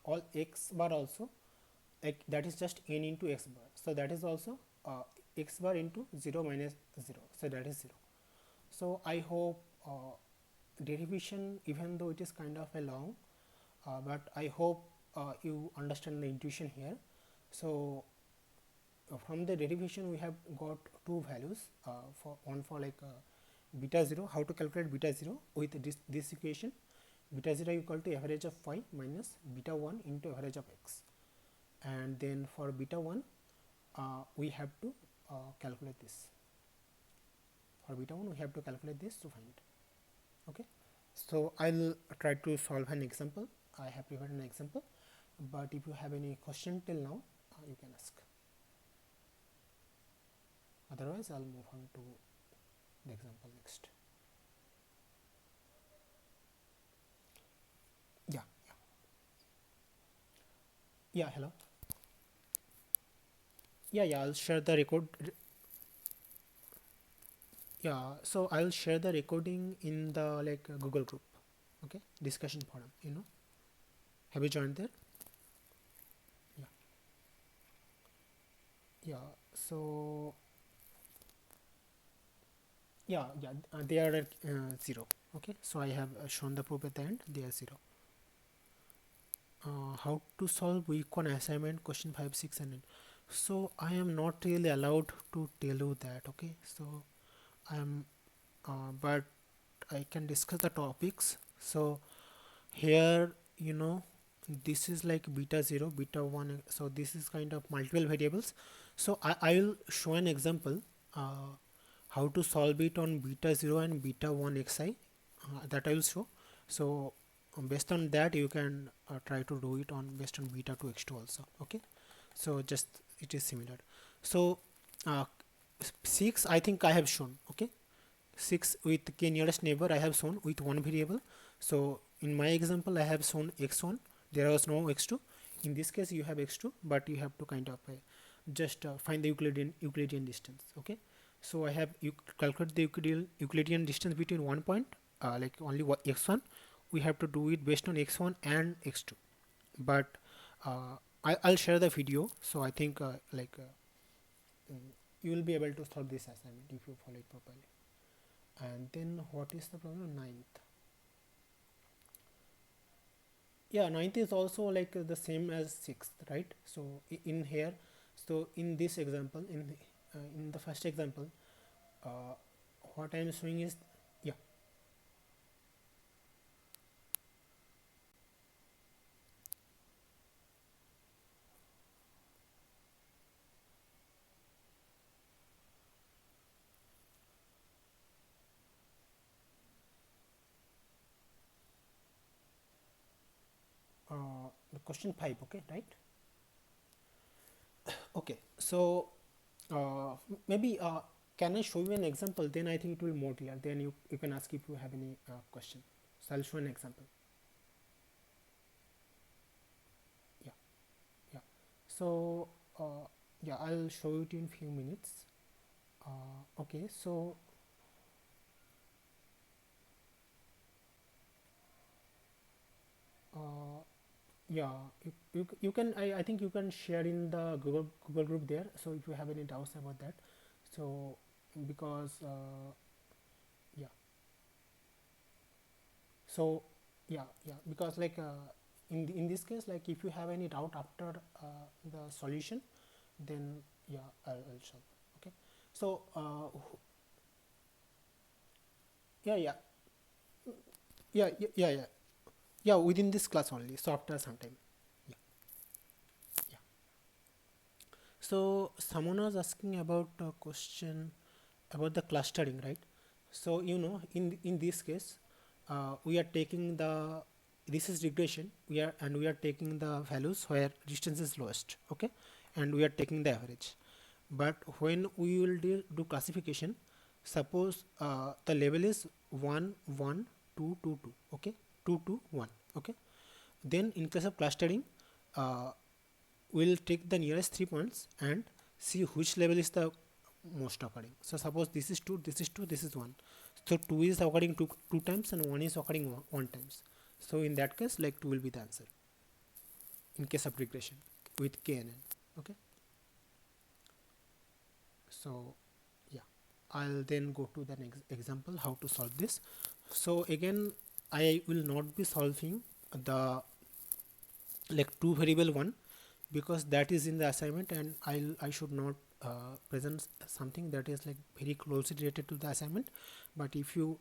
all x bar also, like that is just n into x bar, so that is also x bar into 0 minus 0, so that is 0. So I hope derivation, even though it is kind of a long, but I hope you understand the intuition here. So from the derivation we have got two values, for one for beta 0, how to calculate beta 0 with this equation, beta 0 equal to average of y minus beta 1 into average of x, and then for beta 1 we have to calculate this. For beta 1 we have to calculate this to find. Okay, so I'll try to solve an example. I have prepared an example, but if you have any question till now, you can ask. Otherwise I'll move on to the example next. Yeah, yeah, hello. Yeah, I'll share the record. Yeah, so I'll share the recording in the Google group. Okay, discussion forum, have you joined there? Yeah, yeah, so they are at 0. Okay, so I have shown the proof at the end, they are 0. How to solve week 1 assignment question 5, 6 and 9. So I am not really allowed to tell you that. Okay, so I am but I can discuss the topics. So here, this is like beta 0, beta 1, so this is kind of multiple variables. So I will show an example how to solve it on beta 0 and beta 1 xi, that I will show. So based on that you can try to do it on based on beta 2 x2 also. Okay, so just it is similar. So uh, 6 I think I have shown. Okay, 6 with k nearest neighbor I have shown with one variable. So in my example I have shown x1, there was no x2. In this case you have x2, but you have to kind of just find the Euclidean distance. Okay, so I have you calculate the Euclidean distance between one point, like only x1. We have to do it based on x1 and x2, but I'll share the video. So I think you will be able to solve this assignment if you follow it properly. And then what is the problem? Ninth. Yeah, ninth is also like the same as sixth, right? So in here, so in this example, in the first example, uh, what I am showing is, yeah, the question 5. Okay, right? Okay, so maybe can I show you an example? Then I think it will be more clear. Then you can ask if you have any question. So I'll show an example. Yeah, yeah. So yeah, I'll show it in few minutes. Okay, so uh, yeah, you can I think you can share in the Google group there. So if you have any doubts about that, so because yeah, so yeah, because in this case, like if you have any doubt after the solution, then yeah, I'll solve. Okay, so yeah, yeah, yeah, within this class only. So after some time, yeah, yeah. So someone was asking about a question about the clustering, right? So in this case, we are taking the, this is regression. We are taking the values where distance is lowest, okay, and we are taking the average. But when we will do classification, suppose the level is 1 1 2 2 2, okay, 2 2 1, okay. Then in case of clustering, uh, we'll take the nearest 3 points and see which level is the most occurring. So suppose this is 2, this is 2, this is 1. So 2 is occurring two times and 1 is occurring one times. So in that case, like 2 will be the answer in case of regression with KNN. Okay. So yeah, I'll then go to the next example how to solve this. So again, I will not be solving the like two variable one, because that is in the assignment and I should not present something that is like very closely related to the assignment. But if you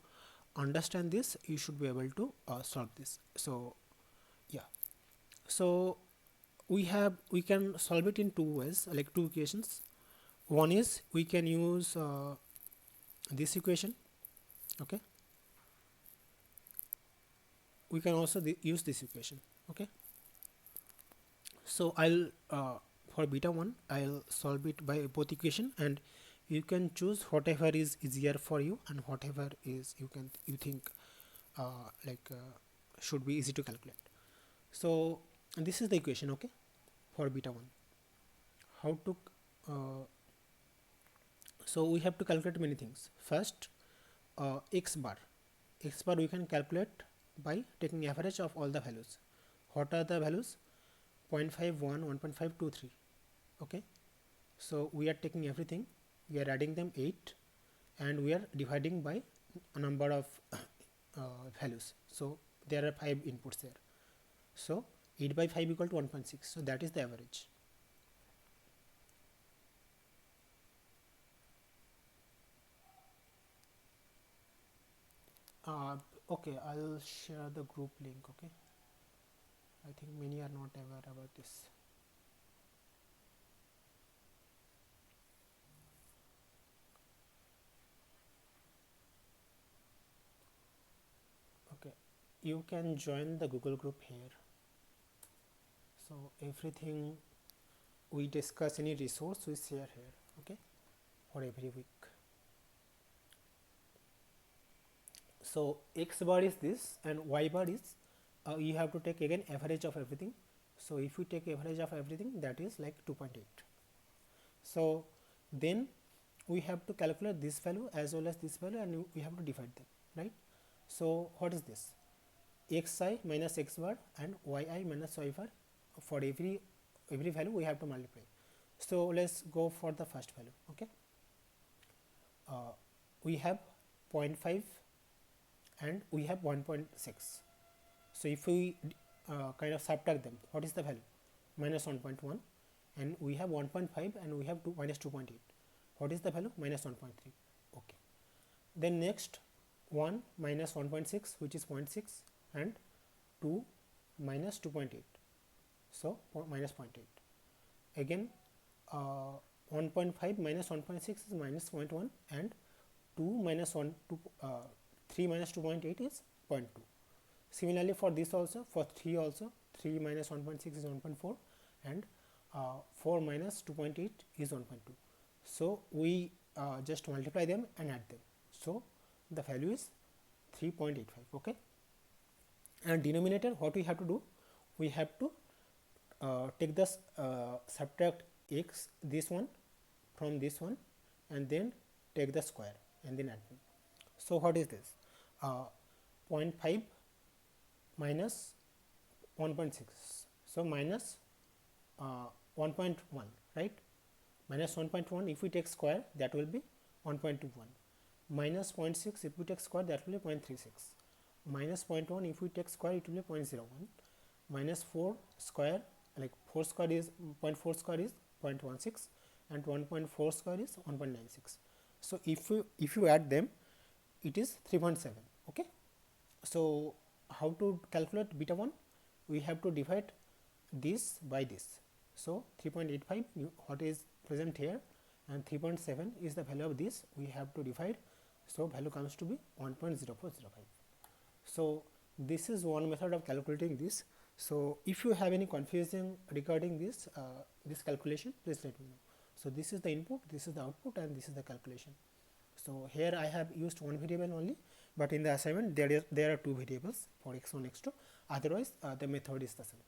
understand this, you should be able to solve this. So yeah, so we can solve it in two ways, like two equations. One is we can use this equation, okay. We can also use this equation, okay. So I'll for beta 1 I'll solve it by both equation, and you can choose whatever is easier for you and whatever is you think should be easy to calculate. So this is the equation, okay, for beta 1. How to so we have to calculate many things. First, x bar we can calculate by taking average of all the values. What are the values? 0.51 1.523, okay. So we are taking everything, we are adding them 8, and we are dividing by a number of values. So there are 5 inputs there. So 8 by 5 equal to 1.6. So that is the average. Okay, I'll share the group link, okay. I think many are not aware about this. Okay, you can join the Google group here. So everything we discuss, any resource we share here, okay, for every week. So x bar is this and y bar is you have to take again average of everything. So if you take average of everything, that is like 2.8. So then we have to calculate this value as well as this value, and we have to divide them, right? So what is this? Xi minus x bar and yi minus y bar. For every value we have to multiply. So let's go for the first value, okay. We have 0.5 and we have 1.6. So if we kind of subtract them, what is the value? Minus 1.1, and we have 1.5 and we have minus 2.8. What is the value? Minus 1.3. Okay. Then next 1 minus 1.6, which is 0.6, and 2 minus 2.8. So minus 0.8. Again 1.5 minus 1.6 is minus 0.1, and 2 minus 3 minus 2.8 is 0.2. Similarly for this also, for 3 also, 3 minus 1.6 is 1.4, and 4 minus 2.8 is 1.2. So we just multiply them and add them. So the value is 3.85, okay. And denominator, what we have to do? We have to take this subtract x, this one from this one, and then take the square and then add them. So what is this? 0.5 minus 1.6. So minus 1.1, right? Minus 1.1, if we take square, that will be 1.21. Minus 0.6, if we take square, that will be 0.36. Minus 0.1, if we take square, it will be 0.01. Minus 4 square, like 4 square is 0.4 square is 0.16, and 1.4 square is 1.96. So if you add them, it is 3.7, okay. So how to calculate beta 1? We have to divide this by this. So 3.85, what is present here, and 3.7 is the value of this. We have to divide, so value comes to be 1.0405. So this is one method of calculating this. So if you have any confusion regarding this this calculation, please let me know. So this is the input, this is the output, and this is the calculation. So here I have used one variable only, but in the assignment there are two variables for x1 x2. Otherwise the method is the same.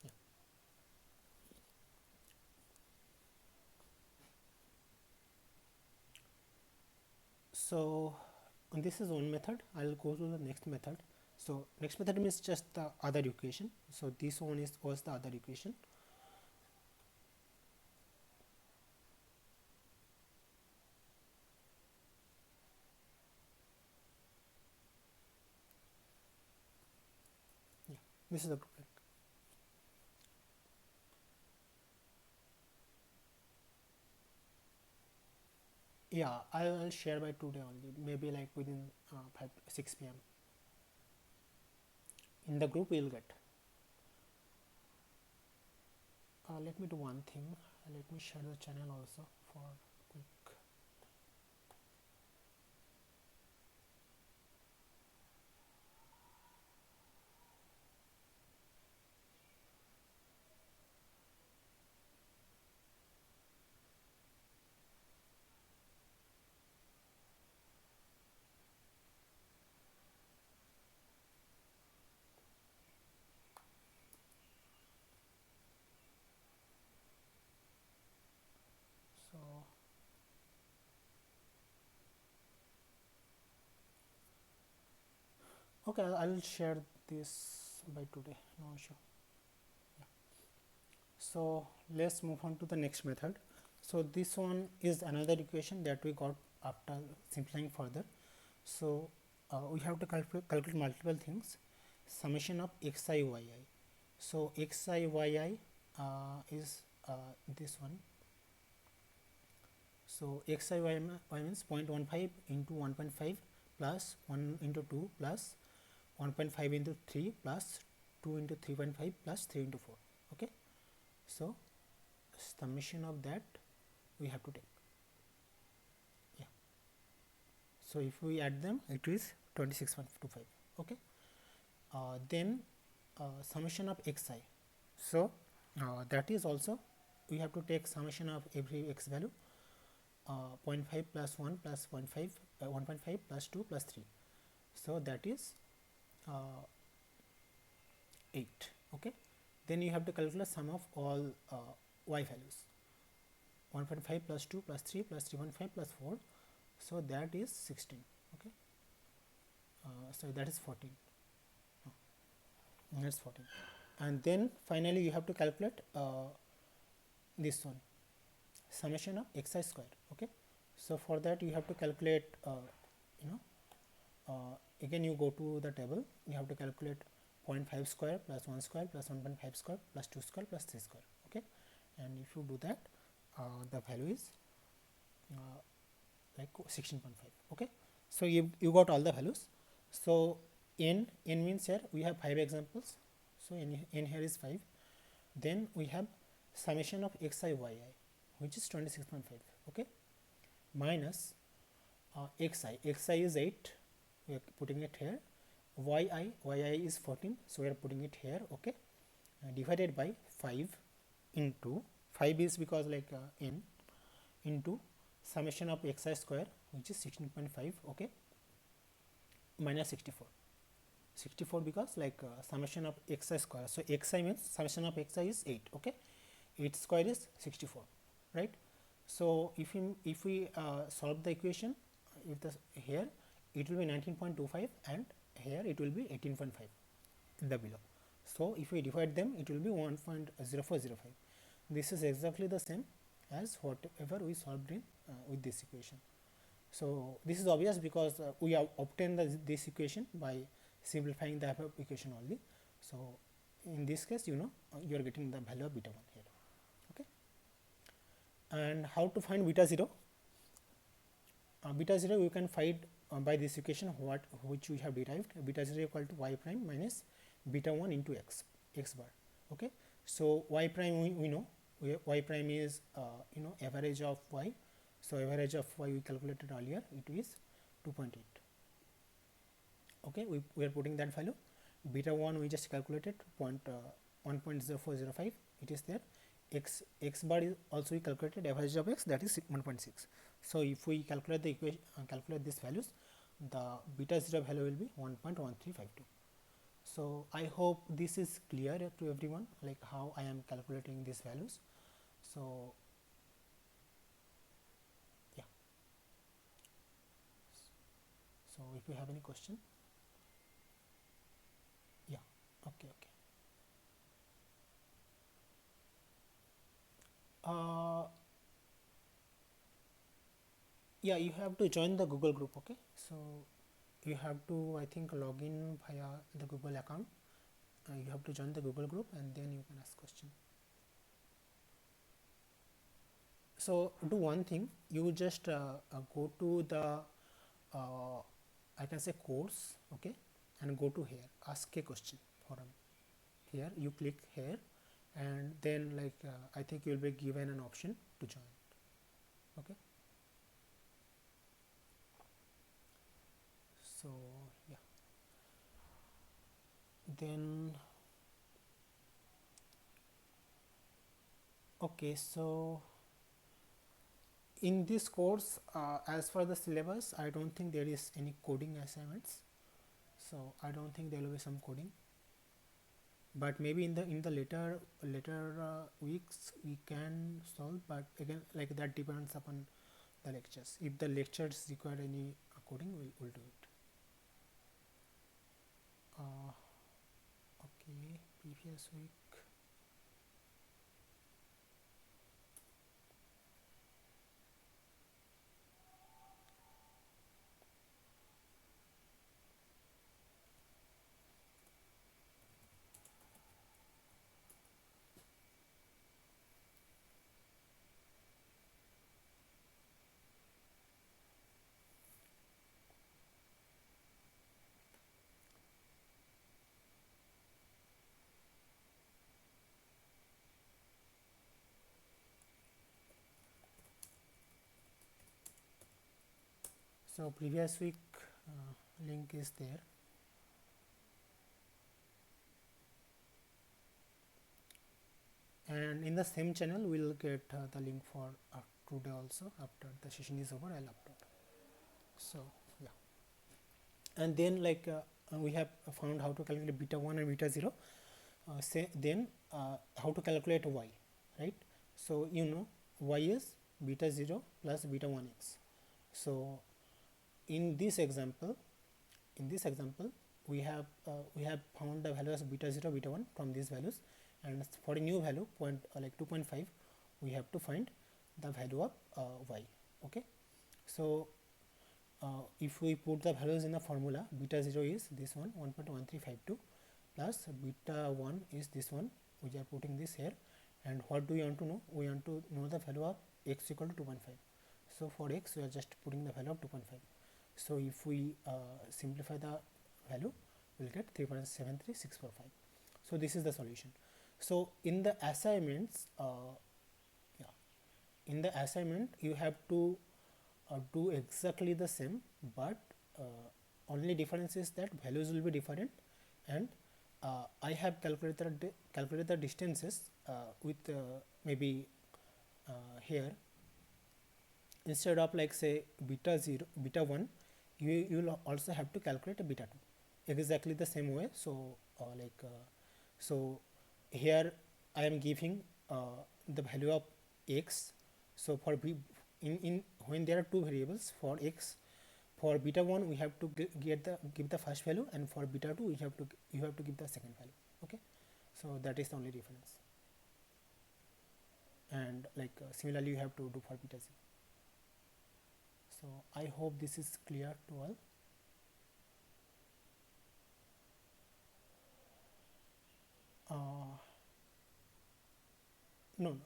Yeah. So this is one method. I'll go to the next method. So next method means just the other equation. So this one was the other equation. Yeah, this is the group length. Yeah, I'll share by today only, maybe like within 6 p.m. in the group you'll get. Let me do one thing. Let me share the channel also for quick. So okay, I'll share this by today, no issue. Yeah. So let's move on to the next method. So this one is another equation that we got after simplifying further. So we have to calculate multiple things. Summation of xi yi. So xi yi is this one. So xi y means 0.15 into 1.5 plus 1 into 2 plus 1.5 into 3 plus 2 into 3.5 plus 3 into 4. Okay. So summation of that we have to take. Yeah. So if we add them, it is 26.25. Okay. Then summation of xi. So that is also we have to take summation of every x value. 0.5 plus 1 plus 1.5 1.5 plus 2 plus 3. So that is 8. Okay. Then you have to calculate sum of all y values. 1.5 plus 2 plus 3 plus 3.5 plus 4. So that is 16. Okay. So that is 14. That's 14. And then finally you have to calculate this one, summation of xi square. Okay. So for that you have to calculate again you go to the table, you have to calculate 0.5 square plus 1 square plus 1.5 square plus 2 square plus 3 square. Okay. And if you do that, the value is like 16.5. Okay. So you got all the values. So n means here we have 5 examples. So n here is 5. Then we have summation of xi yi, which is 26.5. Okay. Minus xi is 8, we are putting it here. yi is 14, so we are putting it here. Okay. Divided by 5 into 5 is because like n into summation of xi square, which is 16.5. Okay. Minus 64 because like summation of xi square. So xi means summation of xi is 8. Okay. 8 square is 64, right? So if we solve the equation, if the here it will be 19.25 and here it will be 18.5 in the below. So if we divide them, it will be 1.0405. This is exactly the same as whatever we solved in with this equation. So this is obvious because we have obtained this equation by simplifying the above equation only. So in this case, you are getting the value of beta 1 here. Okay. And how to find beta 0? Beta 0 you can find by this equation which we have derived, beta 0 equal to y prime minus beta 1 into x bar. Okay, so y prime we know, y prime is average of y, so average of y we calculated earlier, it is 2.8. Okay, we are putting that value. Beta 1 we just calculated 1.0405, it is there. X bar is also we calculated average of x, that is 1.6. so if we calculate the equation, calculate these values, the beta 0 value will be 1.1352. so I hope this is clear to everyone, like how I am calculating these values. So yeah, so if you have any question. Yeah, okay. uh, yeah, you have to join the Google group. Okay, so you have to, I think, log in via the Google account. You have to join the Google group and then you can ask question. So do one thing, you just go to the uh, I can say course. Okay, and go to here, ask a question forum. Here you click here, and then like I think you will be given an option to join. Okay, so yeah, then okay, so in this course, as for the syllabus, I don't think there is any coding assignments, so I don't think there will be some coding, but maybe in the later weeks we can solve, but again, like that depends upon the lectures. If the lectures require any coding, we'll do it. uh, okay, previous week. So previous week link is there. And in the same channel we'll get the link for today also. After the session is over, I'll upload. So yeah, and then like we have found how to calculate beta 1 and beta 0. Say then how to calculate y, right? So y is beta 0 plus beta 1x. So in this example, we have found the values of beta 0, beta 1 from these values, and for a new value like 2.5, we have to find the value of y. Okay, so if we put the values in the formula, beta 0 is this one, 1.1352, plus beta 1 is this one, we are putting this here. And what do we want to know? We want to know the value of x equal to 2.5. so for x we are just putting the value of 2.5. so if we simplify the value, we'll get 3.73645. so this is the solution. So in the assignments, yeah, in the assignment you have to do exactly the same, but only difference is that values will be different. And I have calculated the distances with maybe here, instead of like say beta 0, beta 1, you will also have to calculate a beta 2 exactly the same way. So so here I am giving the value of x. So for in when there are two variables for x, for beta 1 we have to give the first value, and for beta 2 you have to give the second value. Okay, so that is the only difference. And like similarly you have to do for beta 0. So I hope this is clear to all. No,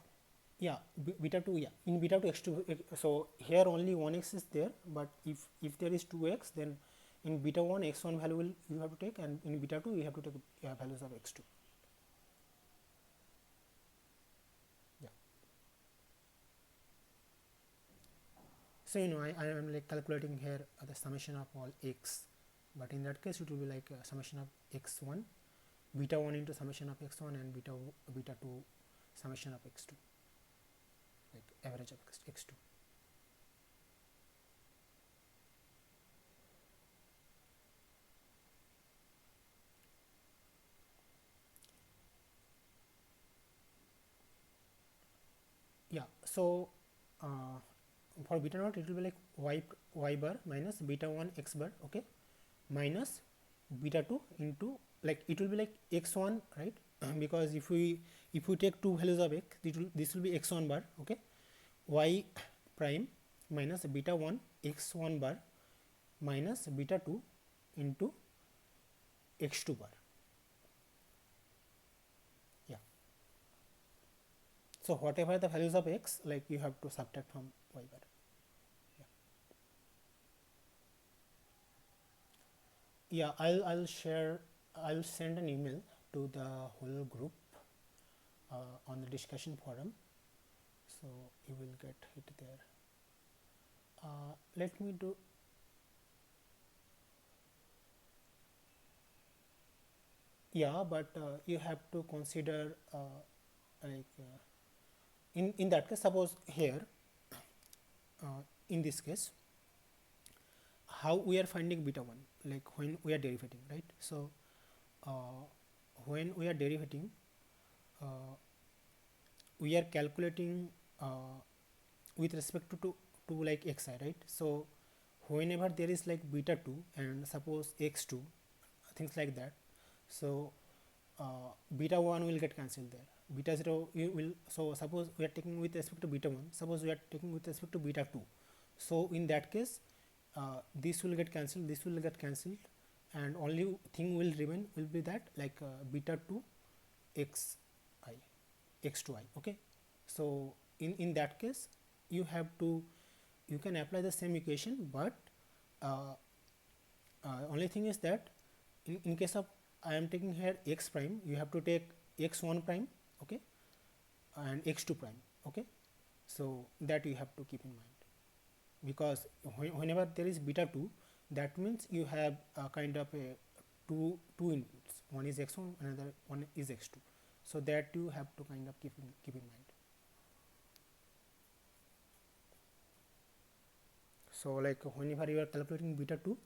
Yeah, beta 2, yeah, in beta 2 x2, so here only 1x is there, but if there is 2x, then in beta 1 x1 value will you have to take, and in beta 2 you have to take values of x2. Yeah, so I am like calculating here the summation of all x, but in that case it will be like summation of x1 beta 1 into summation of x1 and beta 2 summation of x2, like average of x2. Yeah, so uh, for beta naught it will be like y bar minus beta 1 x bar, okay, minus beta 2 into, like it will be like x1, right? Because if we take two values of x, this will be x1 bar, okay, y prime minus beta 1 x1 bar minus beta 2 into x2 bar. Yeah, so whatever the values of x, like you have to subtract from y bar. Yeah, yeah, I'll send an email to the whole group on the discussion forum, so you will get it there. Let me do. Yeah, but you have to consider like in that case, suppose here in this case, how we are finding beta 1, like when we are derivating, right? So uh, when we are derivating, uh, we are calculating with respect to like xi, right? So whenever there is like beta 2 and suppose x2, things like that, so beta 1 will get cancelled there, beta 0 you will, so suppose we are taking with respect to beta 1, suppose we are taking with respect to beta 2, so in that case this will get cancelled, this will get cancelled, and only thing will remain will be that like beta 2 x I x2i, okay. So in that case you have to, you can apply the same equation, but uh, only thing is that in case of I am taking here x prime, you have to take x1 prime, okay, and x2 prime, okay. So that you have to keep in mind, because whenever there is beta 2, that means you have a kind of a two inputs, one is x1, another one is x2, so that you have to kind of keep in mind. So like whenever you are calculating beta 2,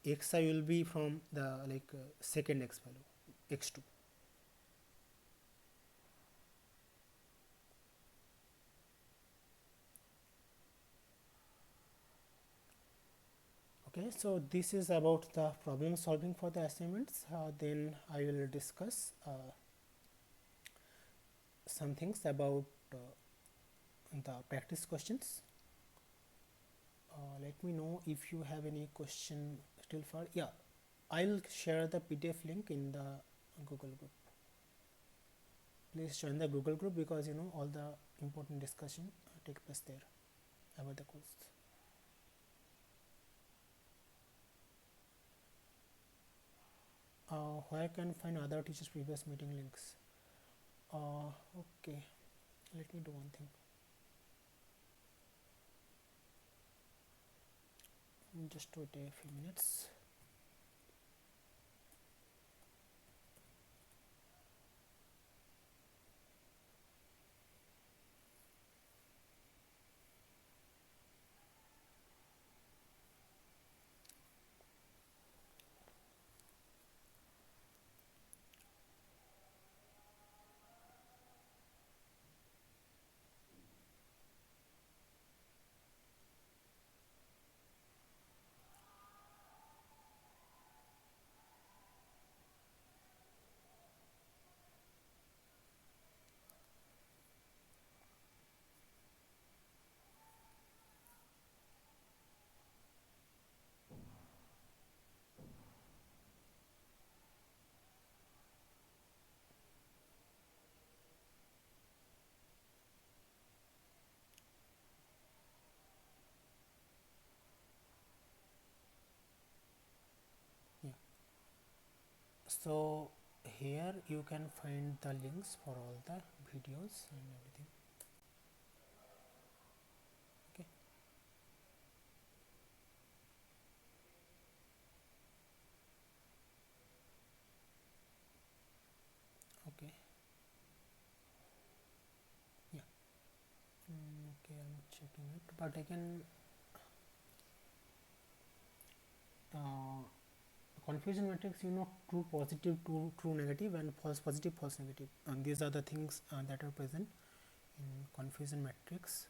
xi will be from the like second x value, x2. Okay, so this is about the problem solving for the assignments. Then I will discuss some things about the practice questions. Let me know if you have any question still for, yeah, I'll share the PDF link in the Google group. Please join the Google group, because all the important discussion take place there about the course. Where can find other teachers previous meeting links? Okay, let me do one thing. Just wait a few minutes. So here you can find the links for all the videos and everything. Okay. Okay. Yeah. Okay, I'm checking it, but I can uh, confusion matrix, true positive, true negative, and false positive, false negative, and these are the things that are present in confusion matrix.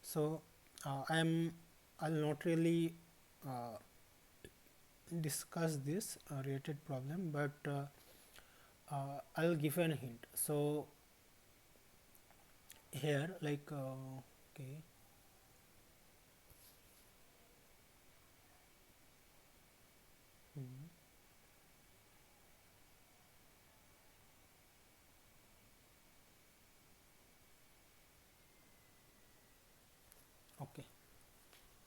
So I'll not really uh, discuss this related problem, but I'll give you a hint. So here, like, okay. Mhm. Okay.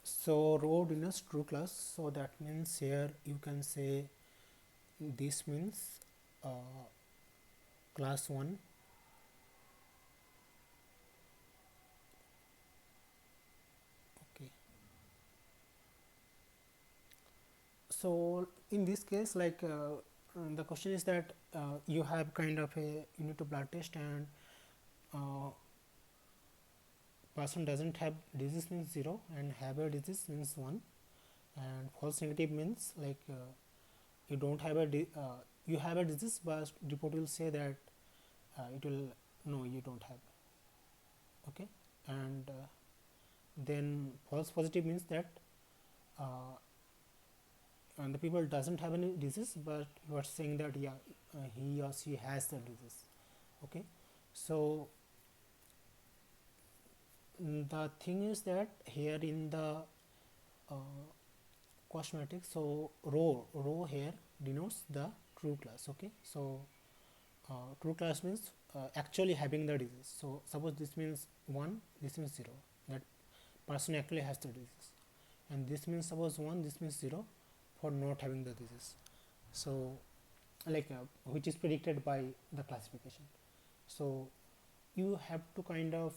So row denotes true class. So that means here you can say this means uh, class 1. Okay. So in this case, like, the question is that you have kind of a, you need to blood test, and uh, person doesn't have disease means 0, and have a disease means 1, and false negative means like, you don't have you have a disease, but report will say that it will, no, you don't have. Okay. And then false positive means that uh, and the people doesn't have any disease, but you are saying that, yeah, he or she has the disease. Okay. So the thing is that here in the uh, cost matrix, so row here denotes the true class. Okay. So true class means actually having the disease. So suppose this means 1, this means 0, that person actually has the disease, and this means suppose 1, this means 0 for not having the disease. So like, which is predicted by the classification. So you have to kind of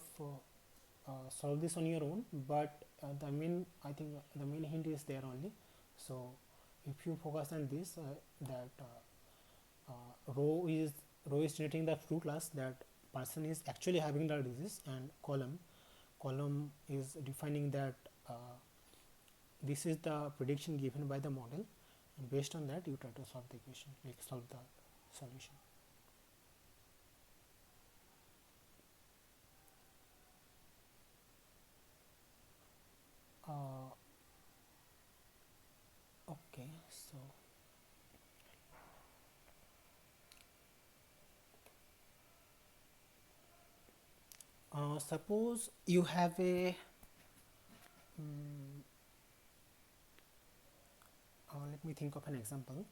solve this on your own, but the main, I think the main hint is there only. So if you focus on this, that row is denoting the true class, that person is actually having the disease, and column is defining that this is the prediction given by the model, and based on that you try to solve the equation, like solve the solution. uh, okay. So suppose you have a let me think of an example.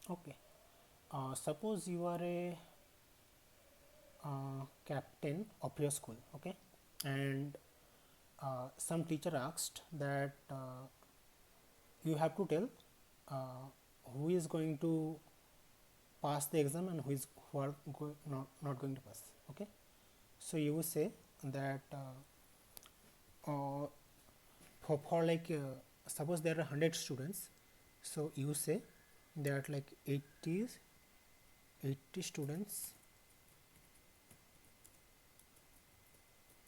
Okay. Suppose you are a captain of your school. Okay. And some teacher asked that you have to tell uh, who is going to pass the exam and who are not going to pass. Okay. So you would say that for like, suppose there are 100 students, so you say that like 80 students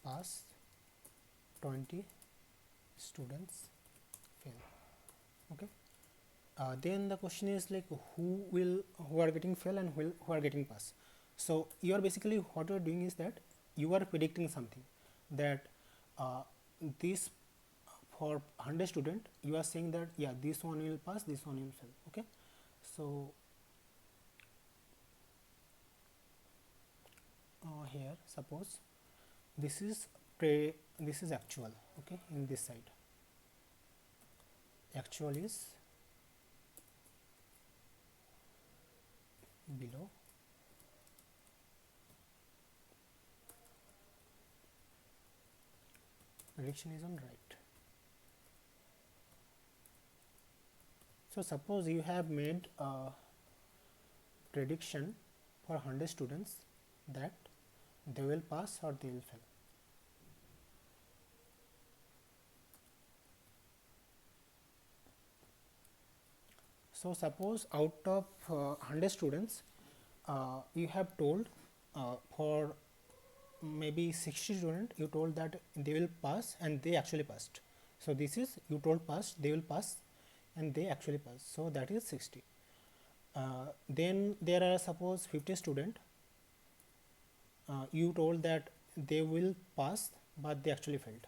pass, 20 students fail. Okay. Then the question is like, who are getting fail and who are getting pass. So you are basically, what you are doing is that you are predicting something, that uh, this, for 100 student you are saying that, yeah, this one will pass, this one will fail. Okay. So here suppose this is this is actual. Okay. In this side, actual is below, prediction is on right. So suppose you have made a prediction for 100 students that they will pass or they will fail. So suppose out of 100 students, you have told for maybe 60 students, you told that they will pass and they actually passed. So this is, you told pass, they will pass and they actually pass. So that is 60. Then there are suppose 50 students, you told that they will pass but they actually failed.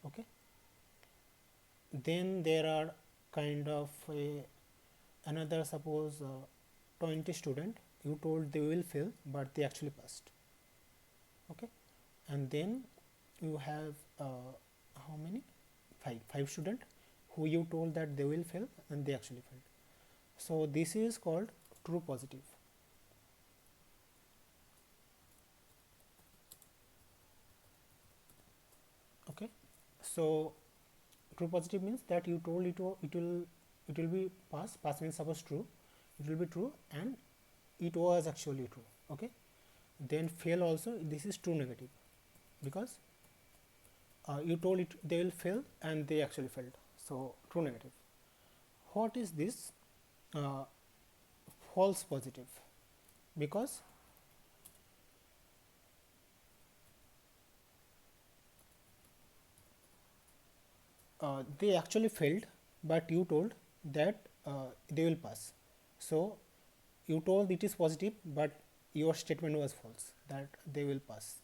Okay. Then there are kind of another suppose 20 student, you told they will fail but they actually passed. Okay. And then you have how many, five student who you told that they will fail and they actually failed. So this is called true positive. Okay. So true positive means that you told it will be pass means suppose true, it will be true and it was actually true. Okay. Then fail also, this is true negative because you told it they will fail and they actually failed, so true negative. What is this uh, false positive? Because they actually failed but you told that they will pass, so you told it is positive but your statement was false that they will pass,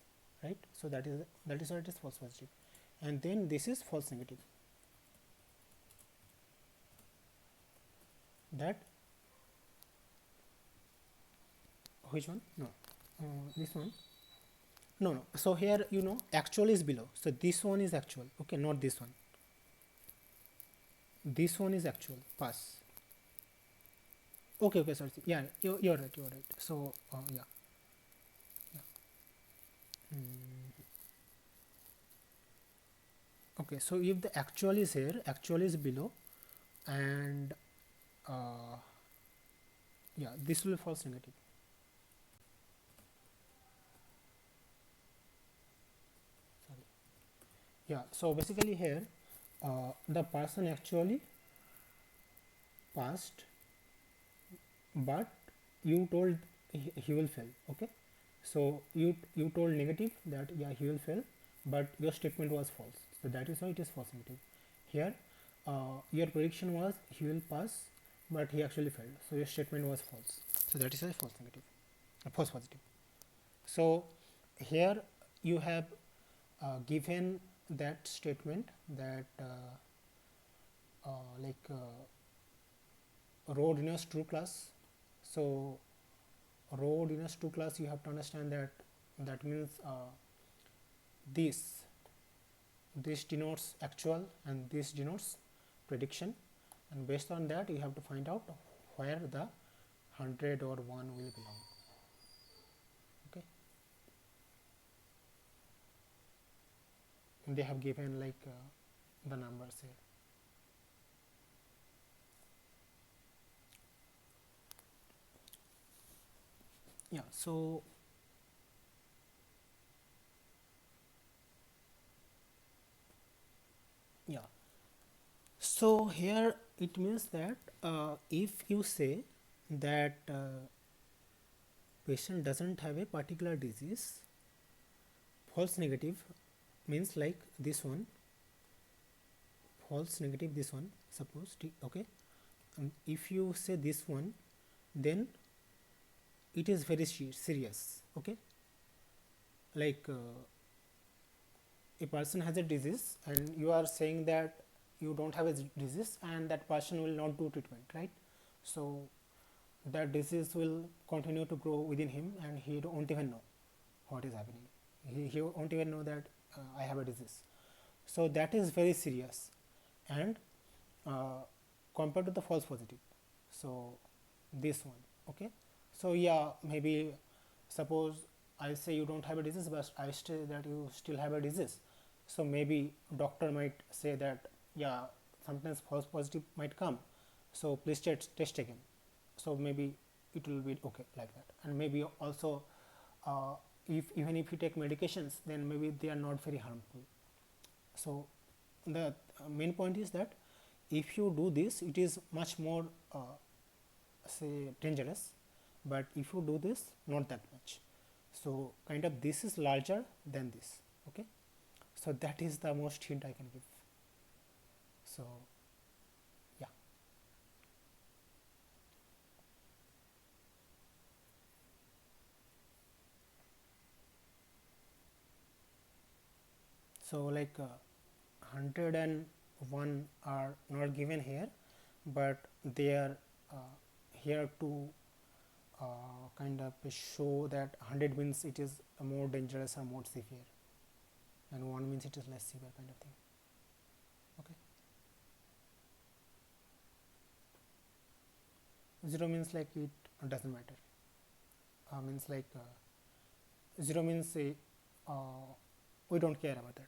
right? So that is why it is false positive. And then this is false negative, that which one, no, this one, no, so here actual is below, so this one is actual, okay, not this one, this one is actual pass. Okay, sorry, yeah, you're right, so yeah, yeah. Okay, so if the actual is here, actual is below, and uh, yeah, this will be false negative. Sorry. Yeah, so basically here the person actually passed but you told he will fail. Okay, so you told negative that yeah he will fail but your statement was false, so that is why it is false negative. Here your prediction was he will pass but he actually failed, so your statement was false, so that is why false negative, false positive. So here you have given that statement that like rho denotes true class. So rho denotes true class, you have to understand that that means this this denotes actual and this denotes prediction, and based on that you have to find out where the 100 or 1 will belong. Okay, and they have given like the numbers here. Yeah, so yeah, so here it means that if you say that patient doesn't have a particular disease, false negative means like this one, false negative this one, suppose okay, if you say this one, then it is very serious. Okay, like a person has a disease and you are saying that you don't have a disease and that person will not do treatment, right? So that disease will continue to grow within him and he won't even know what is happening, he won't even know that I have a disease. So that is very serious, and compared to the false positive, so this one. Okay, so yeah, maybe suppose I say you don't have a disease but I say that you still have a disease, So maybe doctor might say that, yeah, sometimes false positive might come, so please test again. So maybe it will be okay like that. And maybe also, uh, if even if you take medications, then maybe they are not very harmful. So the main point is that if you do this, it is much more say dangerous, but if you do this, not that much. So kind of this is larger than this. Okay, so that is the most hint I can give. So yeah. So like 101 are not given here, but they are here to kind of show that 100 means it is more dangerous or more severe, and 1 means it is less severe kind of thing. Okay, 0 means like it doesn't matter. Means like 0 means we don't care about that.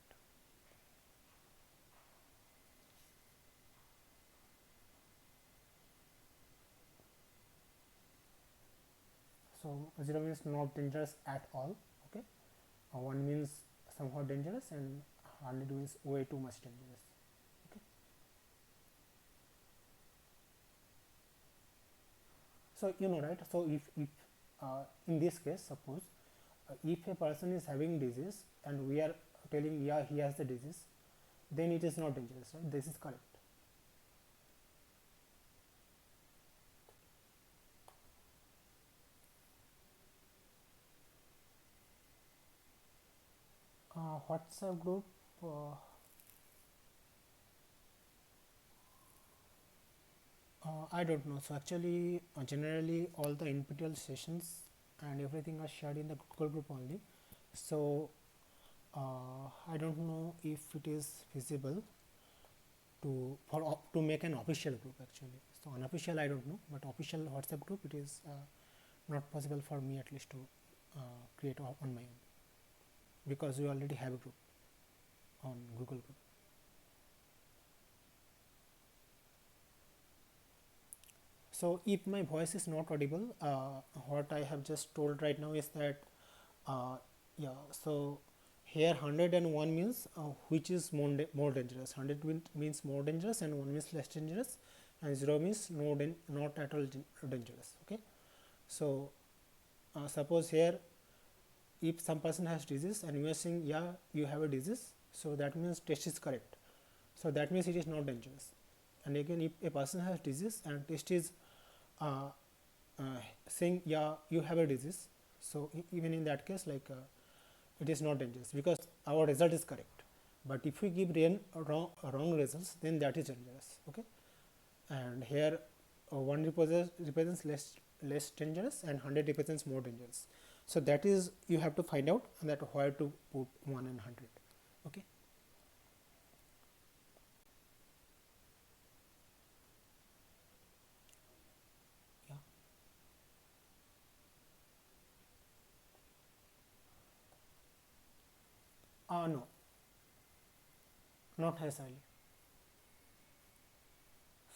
So 0 means not dangerous at all. Okay, 1 means somewhat dangerous, and 100 means way too much dangerous. Okay, so you know, right? So if in this case, suppose if a person is having disease and we are telling, yeah, he has the disease, then it is not dangerous, right? This is correct. WhatsApp group, I don't know. So actually, generally all the NPTEL sessions and everything are shared in the Google group only. So I don't know if it is feasible to make an official group actually. So unofficial I don't know, but official WhatsApp group it is not possible for me at least to create on my own, because we already have a group on Google group. So if my voice is not audible, what I have just told right now is that yeah, so here 101 means which is more dangerous. 100 means more dangerous, and 1 means less dangerous, and 0 means not at all dangerous. Okay, so suppose here if some person has disease and you are saying, yeah, you have a disease, so that means test is correct, so that means it is not dangerous. And again, if a person has disease and test is uh, uh, saying, yeah, you have a disease, so even in that case, like it is not dangerous because our result is correct. But if we give wrong results, then that is dangerous. Okay, and here 1 represents less dangerous and 100 represents more dangerous. So that is, you have to find out that where to put 1 and 100. Okay, yeah. No, not necessarily.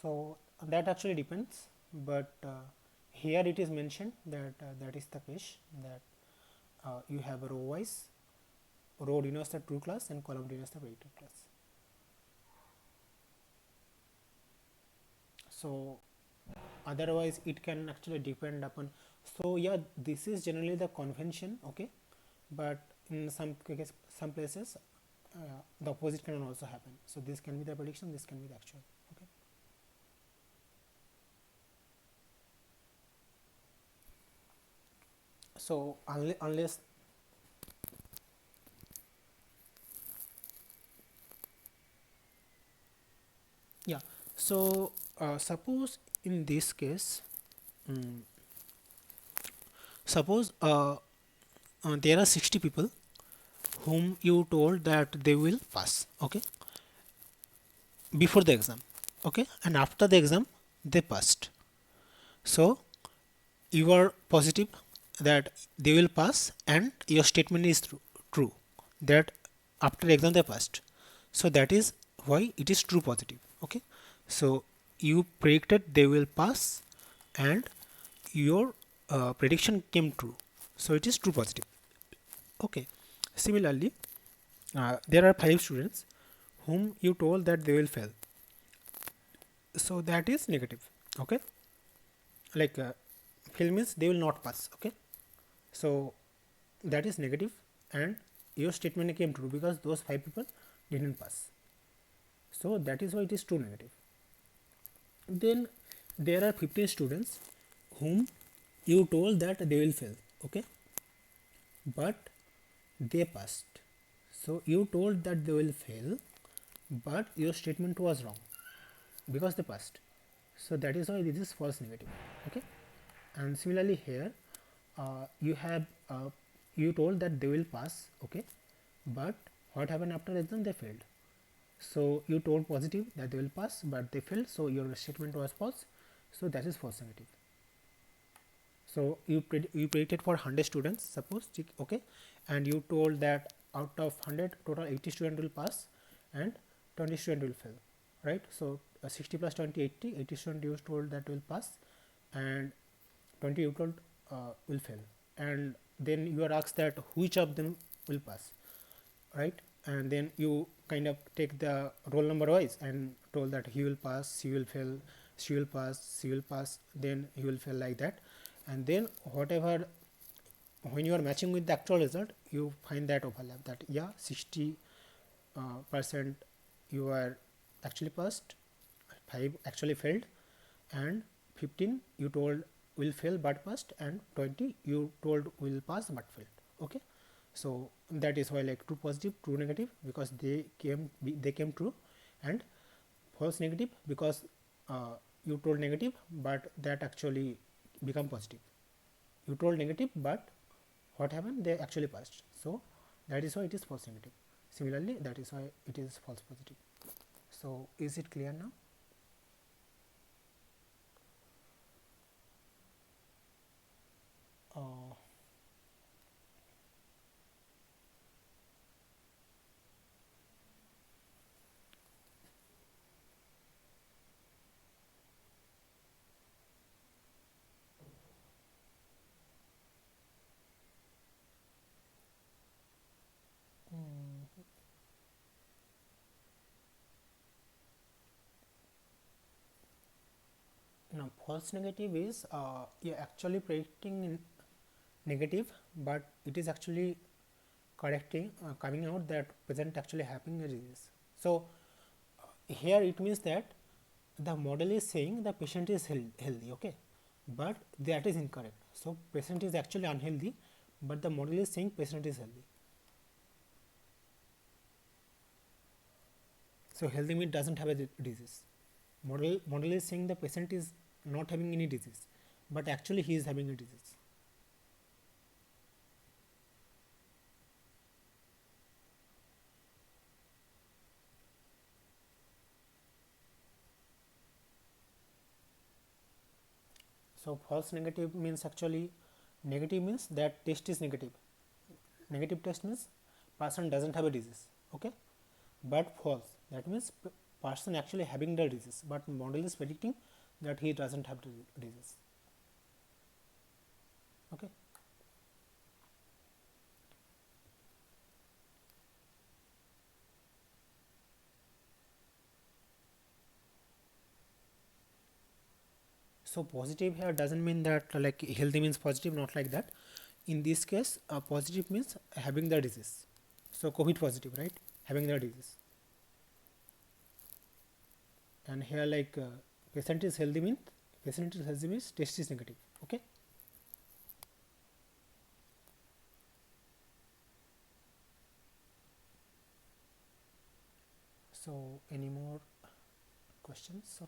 So that actually depends, but here it is mentioned that that is the case, that you have a row wise, row denotes the true class and column denotes the predicted class. So otherwise it can actually depend upon. So yeah, this is generally the convention. Okay, but in some places the opposite can also happen. So this can be the prediction, this can be the actual. Okay, so unless yeah, so suppose in this case, mm, suppose there are 60 people whom you told that they will pass. Okay, before the exam. Okay, and after the exam they passed. So you are positive that they will pass, and your statement is true, that after exam they passed. So that is why it is true positive. Okay, so you predicted they will pass and your prediction came true, so it is true positive. Okay, similarly, there are 5 students whom you told that they will fail, so that is negative. Okay, like fail means they will not pass. Okay, so that is negative and your statement came true because those 5 people didn't pass, so that is why it is true negative. Then there are 15 students whom you told that they will fail. Okay, but they passed, so you told that they will fail but your statement was wrong because they passed, so that is why this is false negative. Okay, and similarly here you have you told that they will pass. Okay, but what happened after exam? They failed. So you told positive that they will pass but they failed, so your statement was false, so that is false negative. So you predicted for 100 students, suppose. Okay, and you told that out of 100 total 80 students will pass and 20 students will fail, right? So 60 plus 20 80, 80 students you told that will pass and 20 you told will fail, and then you are asked that which of them will pass, right? And then you kind of take the roll number wise and told that he will pass, he will fail, she will pass, she will pass, then he will fail, like that. And then whatever, when you are matching with the actual result, you find that overlap, that yeah, 60 percent you are actually passed, 5 actually failed, and 15 you told will fail but passed, and 20 you told will pass but failed. Okay, so that is why like true positive, true negative, because they came true, and false negative because you told negative but that actually become positive. You told negative but what happened? They actually passed, so that is why it is false negative. Similarly, that is why it is false positive. So is it clear now? uh, Now false negative is you're actually predicting negative, but it is actually correcting coming out that present actually happening a disease. So here it means that the model is saying the patient is healthy. Okay, but that is incorrect. So patient is actually unhealthy, but the model is saying patient is healthy. So healthy means doesn't have a disease. Model is saying the patient is not having any disease, but actually he is having a disease. So false negative means actually, negative means that test is negative. Negative test means person doesn't have a disease. Okay, but false, that means person actually having the disease, but model is predicting that he doesn't have the disease. Okay. So positive here doesn't mean that like healthy means positive, not like that. In this case, positive means having the disease. So COVID positive, right? Having the disease. And here like patient is healthy means test is negative. Okay. So any more questions? So,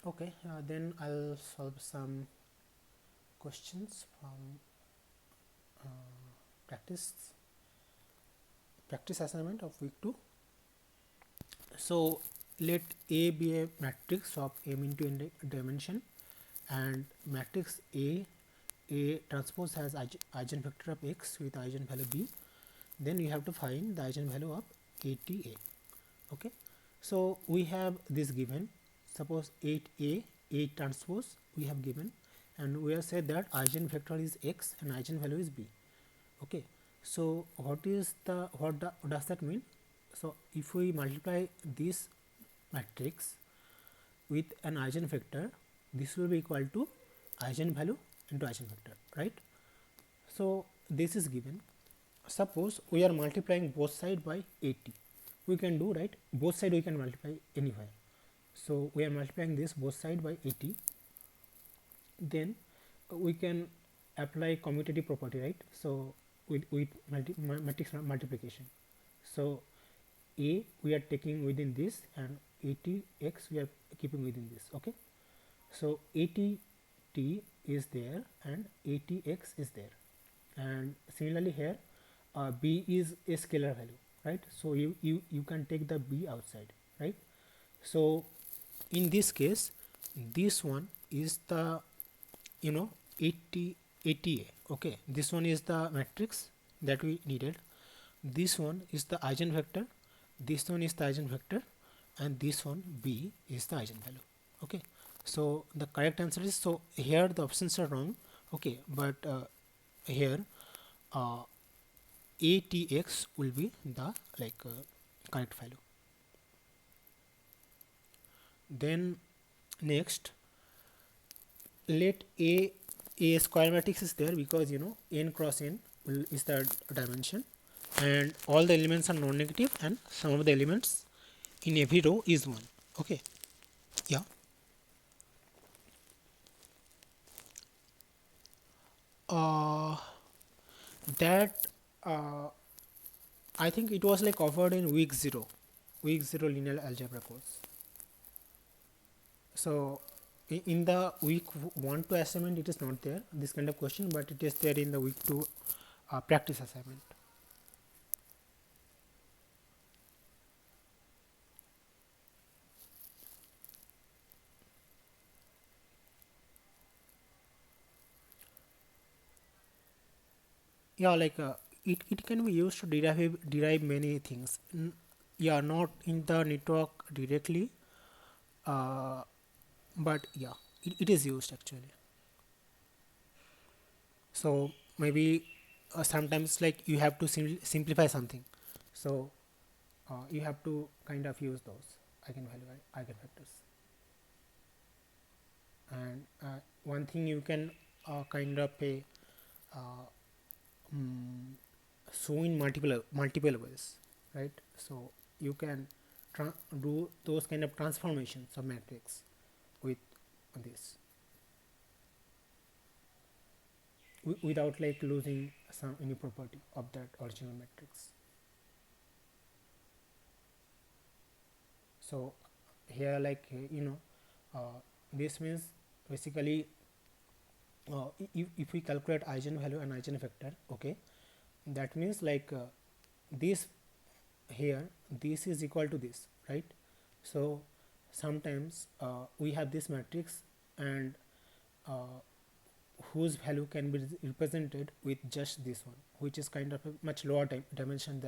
okay, then I'll solve some questions from practice assignment of week 2. So let A be a matrix of m into n dimension, and matrix A transpose has eigenvector of x with eigenvalue b. Then you have to find the eigenvalue of ATA. Okay, so we have this given. Suppose 8A, 8 transpose we have given, and we have said that eigenvector is x and eigenvalue is b. Okay, so what does that mean? So if we multiply this matrix with an eigenvector, this will be equal to eigenvalue into eigenvector, right? So this is given. Suppose we are multiplying both side by 80. We can do, right, both side we can multiply anywhere. So we are multiplying this both side by 80. Then we can apply commutative property, right? So with matrix multiplication. So A we are taking within this, and 80x we are keeping within this. Okay, so 80t is there and 80x is there, and similarly here b is a scalar value, right? So you can take the b outside, right? So in this case, this one is the, you know, 80 80a. Okay, this one is the matrix that we needed, this one is the eigenvector, this one is the eigenvector, and this one b is the eigenvalue. Okay, so the correct answer is, so here the options are wrong. Okay, but here uh, ATX will be the correct value. Then next, let a square matrix is there, because you know n cross n is the dimension, and all the elements are non-negative, and some of the elements in every row is 1. Okay, yeah. uh, that I think it was like covered in week 0 linear algebra course. So in the week 1 to assignment it is not there this kind of question, but it is there in the week 2 practice assignment. Yeah, it can be used to derive many things. Yeah, not in the network directly, uh, but yeah, it is used actually. So maybe sometimes like you have to simplify something, so you have to kind of use those eigenvalue eigenvectors. And one thing you can kind of pay uh, mm, show in multiple ways, right? So you can do those kind of transformations of matrix with this without like losing some any property of that original matrix. So here this means basically if we calculate eigenvalue and eigenvector, okay, that means this here, this is equal to this, right? So sometimes we have this matrix, and whose value can be represented with just this one, which is kind of a much lower dimension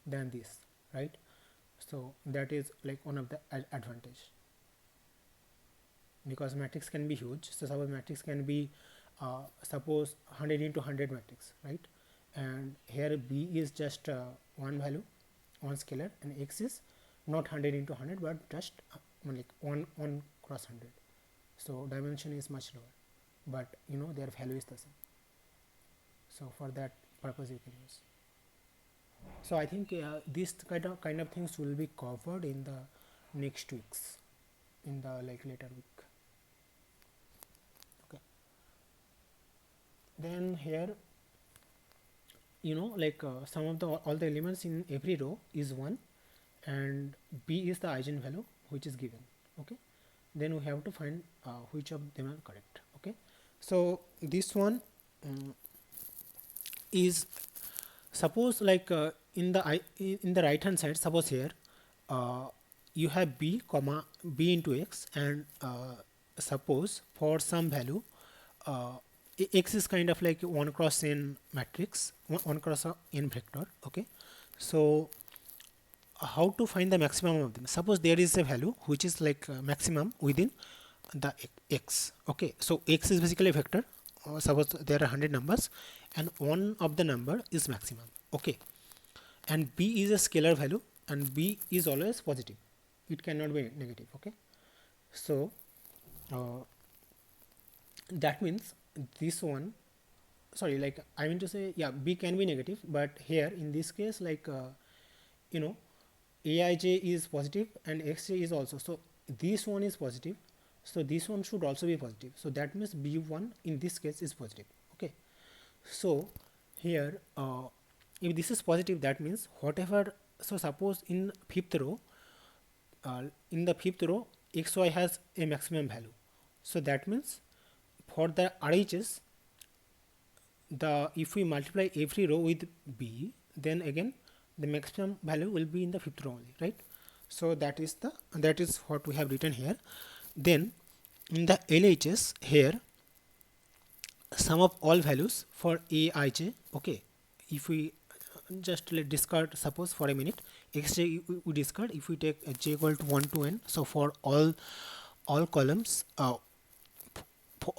than this, right? So that is like one of the advantage, because matrix can be huge. So suppose matrix can be suppose 100 into 100 matrix, right? And here b is just one value, one scalar, and x is not 100 into 100 but just like 1 cross 100. So dimension is much lower, but you know their value is the same. So for that purpose you can use. So I think these kind of things will be covered in the next weeks, in the like later week. Okay, then here some of the all the elements in every row is 1, and b is the eigenvalue which is given. Okay, then we have to find which of them are correct. Okay, so this one is, suppose in the right hand side, suppose here you have b comma b into x, and suppose for some value uh, x is kind of like 1 cross n matrix, 1 cross a n vector. Okay, so how to find the maximum of them? Suppose there is a value which is like maximum within the x. Okay, so x is basically a vector. Suppose there are 100 numbers and one of the number is maximum. Okay, and b is a scalar value, and b is always positive, it cannot be negative. Okay, so uh, that means this one, sorry, like I mean to say, yeah, b can be negative, but here in this case, like you know, aij is positive and xj is also, so this one is positive, so this one should also be positive, so that means b1 in this case is positive. Okay, so here if this is positive, that means whatever, so suppose in fifth row, in the fifth row xy has a maximum value, so that means for the RHS, the if we multiply every row with b, then again the maximum value will be in the fifth row only, right? So that is the, that is what we have written here. Then in the LHS here, sum of all values for aij. Okay, if we just let discard, suppose for a minute xj we discard, if we take j equal to 1 to n, so for all columns of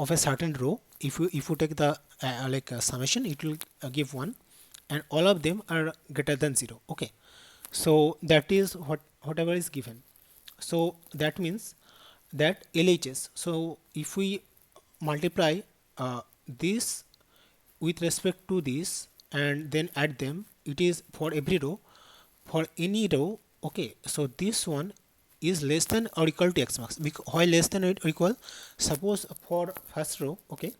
a certain row, if you take the like summation, it will give 1, and all of them are greater than 0. Okay, so that is whatever is given. So that means that LHS, so if we multiply this with respect to this and then add them, it is for every row, for any row. Okay, so this one is less than or equal to x max. Why less than or equal? Suppose for first row, okay,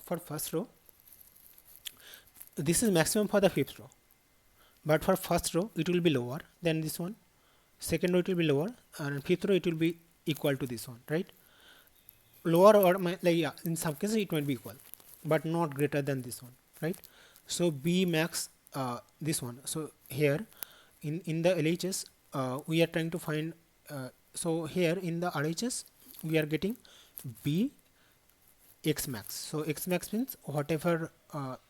for first row this is maximum for the fifth row, but for first row it will be lower than this one, second row it will be lower, and fifth row it will be equal to this one, right? Lower or like, yeah, in some cases it might be equal, but not greater than this one, right? So b max this one. So here in the LHS we are trying to find so here in the RHS we are getting b x max. So x max means whatever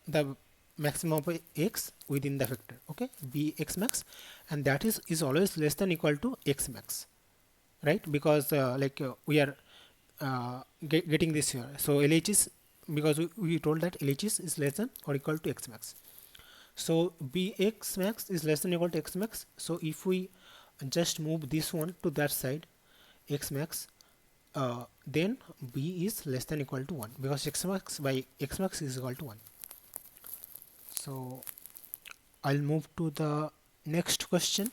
the maximum of x within the vector. Okay, b x max, and that is always less than equal to x max, right? Because like we are getting this here. So LHS, because we told that LHS is less than or equal to x max. So bx max is less than or equal to x max. So if we just move this one to that side, x max, then b is less than or equal to 1, because x max by x max is equal to 1. So I'll move to the next question.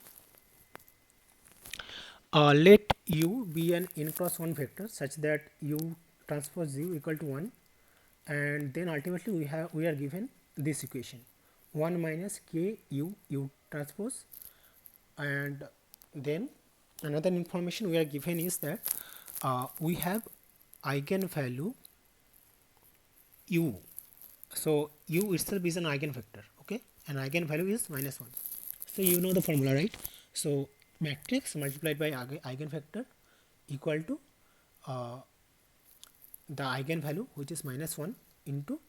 Let u be an n cross 1 vector such that u transpose u equal to 1, and then ultimately we are given this equation 1 minus k u transpose, and then another information we are given is that we have eigenvalue u. So u itself is an eigenvector. Okay, and eigenvalue is -1. So you know the formula, right? So matrix multiplied by eigenvector equal to the eigenvalue, which is -1, into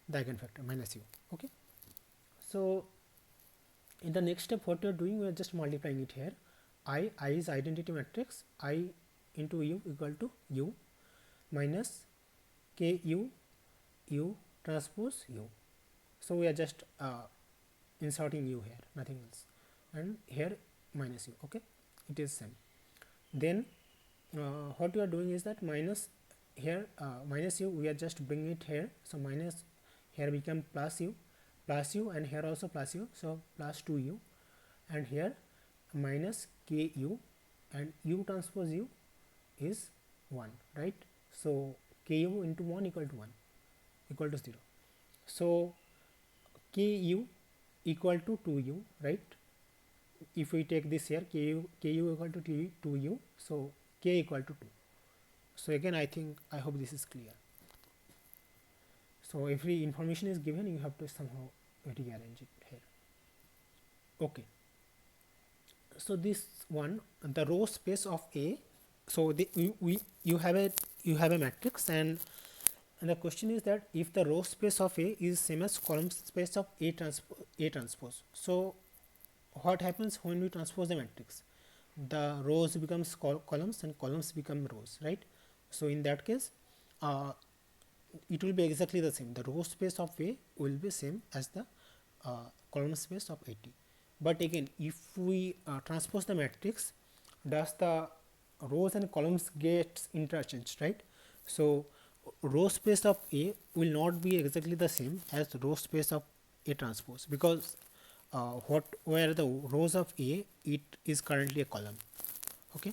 the eigenvector minus u. Okay, so in the next step what we are doing, we are just multiplying it here. I is identity matrix, I into u equal to u minus k u transpose u. So we are just inserting u here, nothing else, and here minus u. Okay, it is same. Then what we are doing is that minus here minus u, we are just bringing it here, so minus here become plus u, and here also plus u, so plus 2u, and here minus ku, and u transpose u is 1, right? So ku into 1 equal to 1 equal to 0. So ku equal to 2u, right? If we take this here, ku equal to 2u, so k equal to 2. So again, I hope this is clear. So every information is given, you have to somehow rearrange it here. Okay, So this one, the row space of A, so you have a matrix, and the question is that if the row space of A is same as column space of A transpose, so what happens when we transpose the matrix? The rows becomes columns and columns become rows, right? So in that case, uh, it will be exactly the same. The row space of A will be same as the column space of AT. But again, if we transpose the matrix, does the rows and columns get interchanged, right? So row space of A will not be exactly the same as row space of A transpose, because what where the rows of A, it is currently a column. Okay.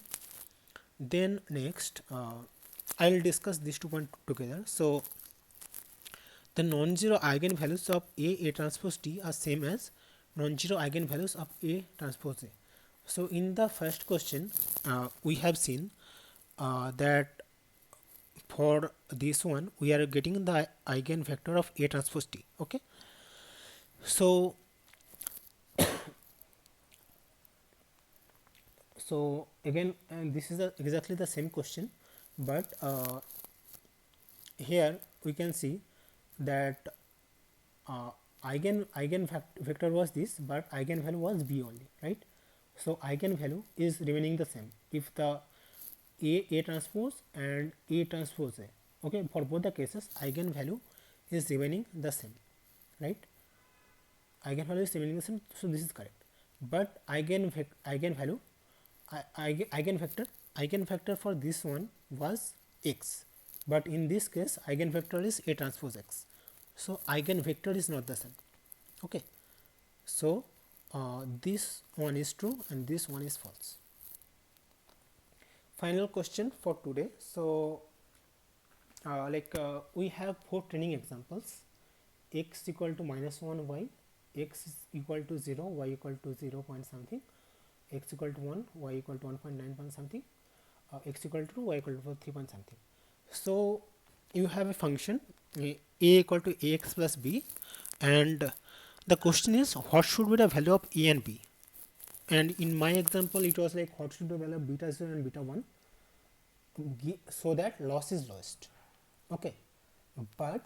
Then next, I will discuss these two points together. So the non-zero eigenvalues of A transpose T are same as non-zero eigenvalues of A transpose A. So in the first question, we have seen that for this one we are getting the eigenvector of A transpose T. Okay. So again, this is exactly the same question, but here we can see that uh, vector was this, but eigenvalue was B only, right? So eigenvalue is remaining the same if the A transpose and A transpose A. Okay, for both the cases eigenvalue is remaining the same, right? Eigenvalue is remaining the same, so this is correct. But eigenvalue, eigenvector for this one was x, but in this case eigenvector is A transpose x, so eigenvector is not the same. Okay, so this one is true and this one is false. Final question for today. So we have 4 training examples: x equal to -1 y, x is equal to 0, y equal to 0 point something, x equal to 1, y equal to 1.9 point something, x equal to 2, y equal to 3 point something. So you have a function a equal to ax plus b, and the question is what should be the value of a and b. And in my example it was like what should be the value of beta 0 and beta 1 so that loss is lowest. Okay, but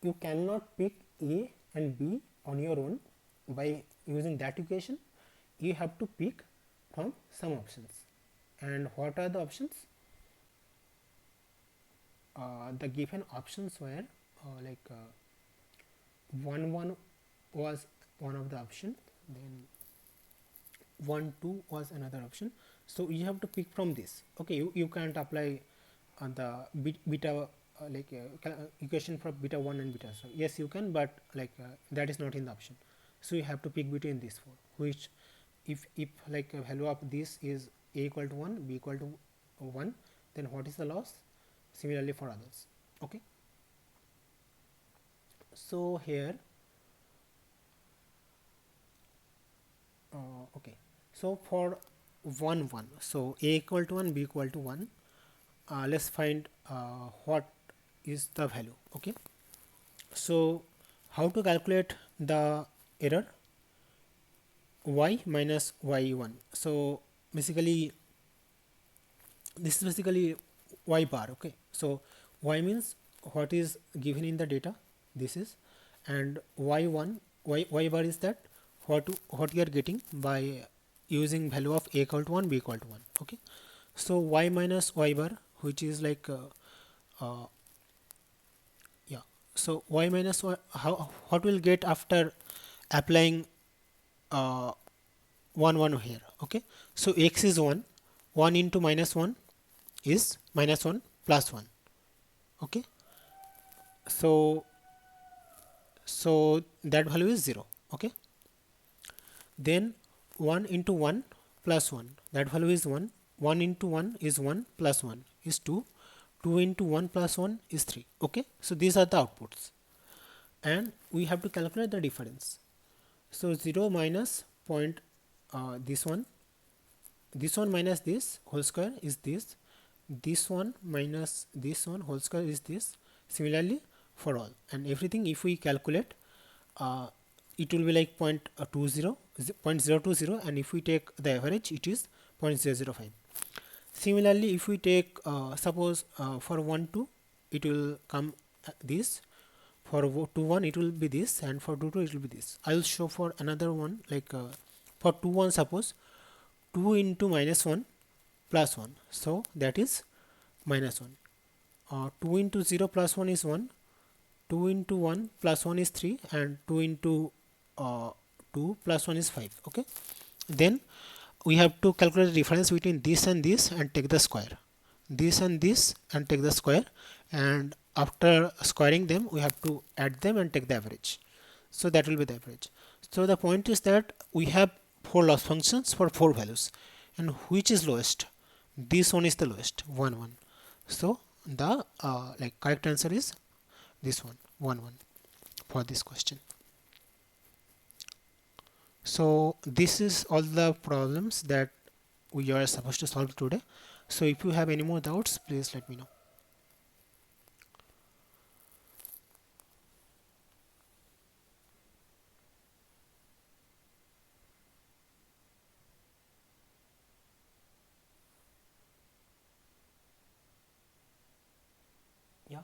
you cannot pick a and b on your own by using that equation. You have to pick from some options. And what are the options? The given options were 1 1 was one of the options, then 1 2 was another option. So you have to pick from this. Okay, you can't apply on the beta equation for beta 1 and beta 0. Yes you can, but that is not in the option. So you have to pick between these four, which if like a value of this is a equal to 1, b equal to 1, then what is the loss? Similarly for others. Okay, so here okay, so for 1 1, so a equal to 1, b equal to 1, let's find what is the value. Okay, so how to calculate the error? Y minus y1. So basically this is basically y bar. Okay, so y means what is given in the data, this is, and y1, y bar is that what you are getting by using value of a equal to 1, b equal to 1. Okay, so y minus y bar, which is like uh, yeah, so y minus y, what will get after applying 1 1 here. Okay, so x is 1, 1 into minus 1 is minus 1 plus 1. Okay, so that value is 0. Okay, then 1 into 1 plus 1, that value is 1, 1 into 1 is 1 plus 1 is 2, 2 into 1 plus 1 is 3. Okay, so these are the outputs and we have to calculate the difference. So 0 minus point this one minus this whole square is this one minus this one whole square is this. Similarly for all, and everything if we calculate, it will be like 0.020, and if we take the average it is 0.005. Similarly, if we take suppose for 1 2 it will come this, for 2 1 it will be this, and for 2 2 it will be this. I will show for another one, like for 2 1 suppose 2 into minus 1 plus 1, so that is minus 1. 2 into 0 plus 1 is 1, 2 into 1 plus 1 is 3, and 2 into uh, 2 plus 1 is 5. Okay, then we have to calculate the difference between this and take the square, this and this and take the square, and after squaring them we have to add them and take the average, so that will be the average. So the point is that we have 4 loss functions for 4 values, and which is lowest? This one is the lowest, 1 1. So the like correct answer is this one, 1 1, for this question. So this is all the problems that we are supposed to solve today. So if you have any more doubts, please let me know. Yeah.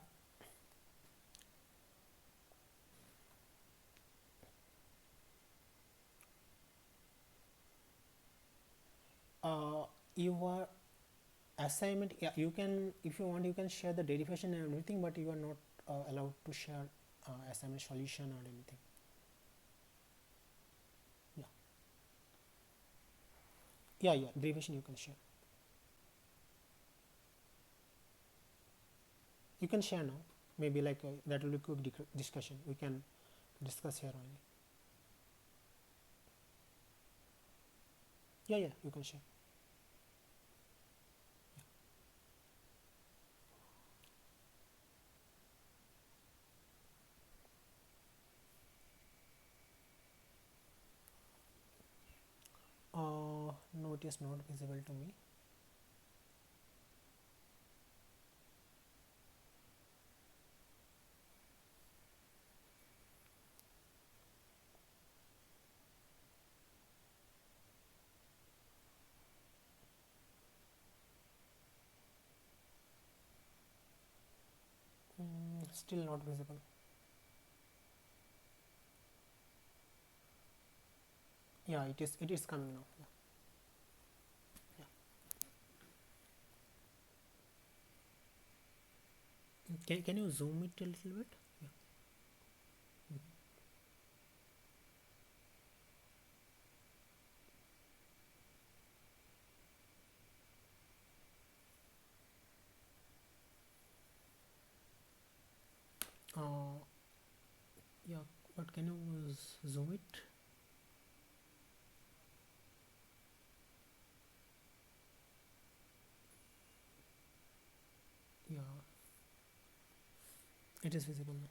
uh, your assignment, yeah, you can, if you want you can share the derivation and everything, but you are not allowed to share assignment solution or anything. Yeah, yeah, derivation you can share. You can share now, maybe like that will be quick discussion, we can discuss here only. Yeah, you can share. No, it is not visible to me. Still not visible. Yeah, it is coming now. Yeah. Can you zoom it a little bit? Yeah. uh, yeah, but can you zoom it? Yeah, it is visible now.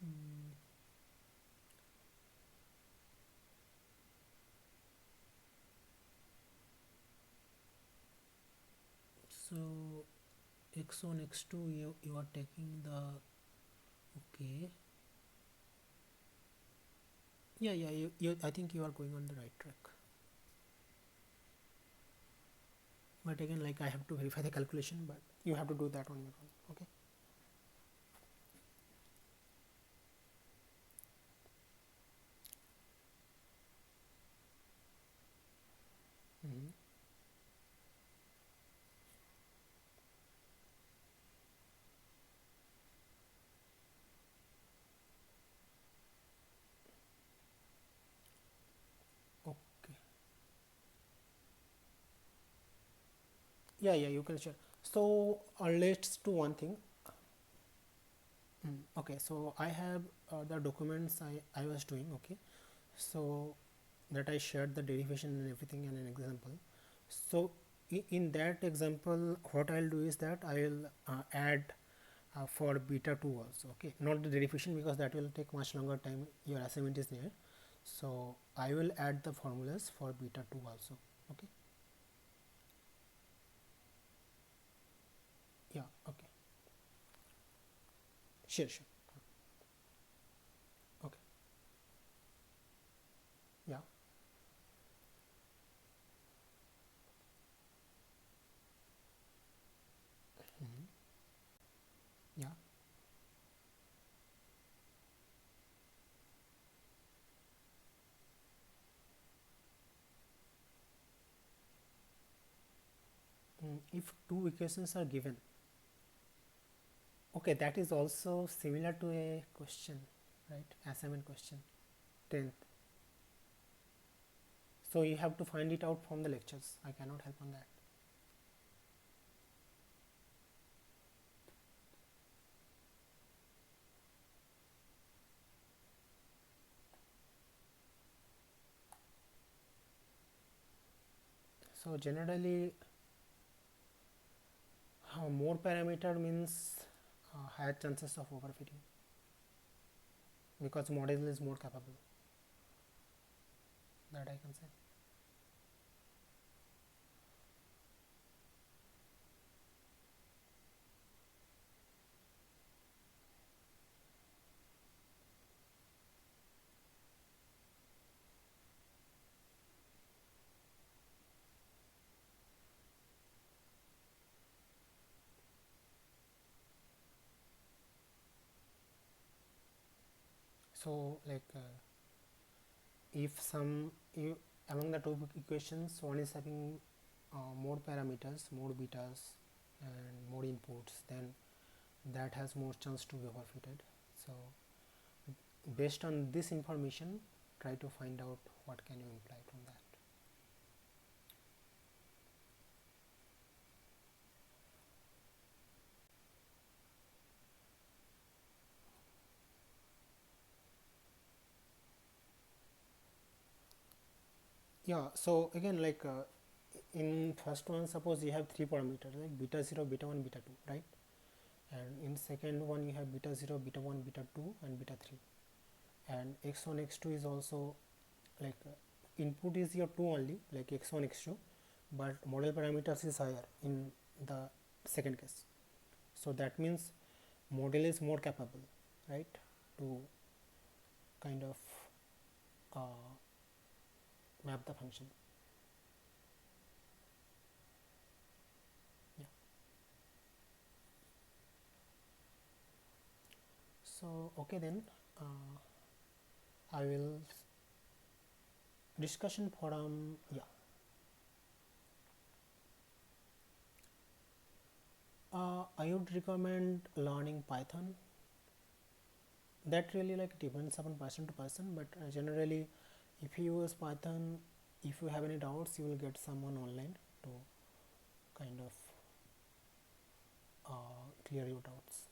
mm, so x1 x2 you are taking the, okay, yeah, you I think you are going on the right track, but again, like, I have to verify the calculation, but you have to do that on your own. Okay. Hmm. Okay. Yeah, you can share. So let's do one thing. Okay, so I have the documents I was doing. Okay, so that I shared the derivation and everything and an example. So in that example, what I'll do is that I'll add for beta 2 also. Okay, not the derivation, because that will take much longer time, your assignment is there. So I will add the formulas for beta 2 also. Okay. Yeah. Okay. Sure, sure. Okay. Yeah. Yeah. If two equations are given, okay, that is also similar to a question, right? Assignment question, 10th. So you have to find it out from the lectures. I cannot help on that. So generally, more parameter means higher chances of overfitting because model is more capable. That I can say. So like if some you, among the two equations, one is having more parameters, more betas, and more inputs, then that has more chance to be overfitted. So based on this information, try to find out what can you imply from that. Yeah, so again, like in first one, suppose you have three parameters like beta 0, beta 1, beta 2, right? And in second one you have beta 0, beta 1, beta 2, and beta 3. And x1 x2 is also like input is your 2 only, like x1 x2, but model parameters is higher in the second case. So that means model is more capable, right, to kind of uh, map the function. Yeah. So okay, then I will discussion forum. Yeah. I would recommend learning Python. That really like depends upon person to person, but generally if you use Python, if you have any doubts, you will get someone online to kind of clear your doubts,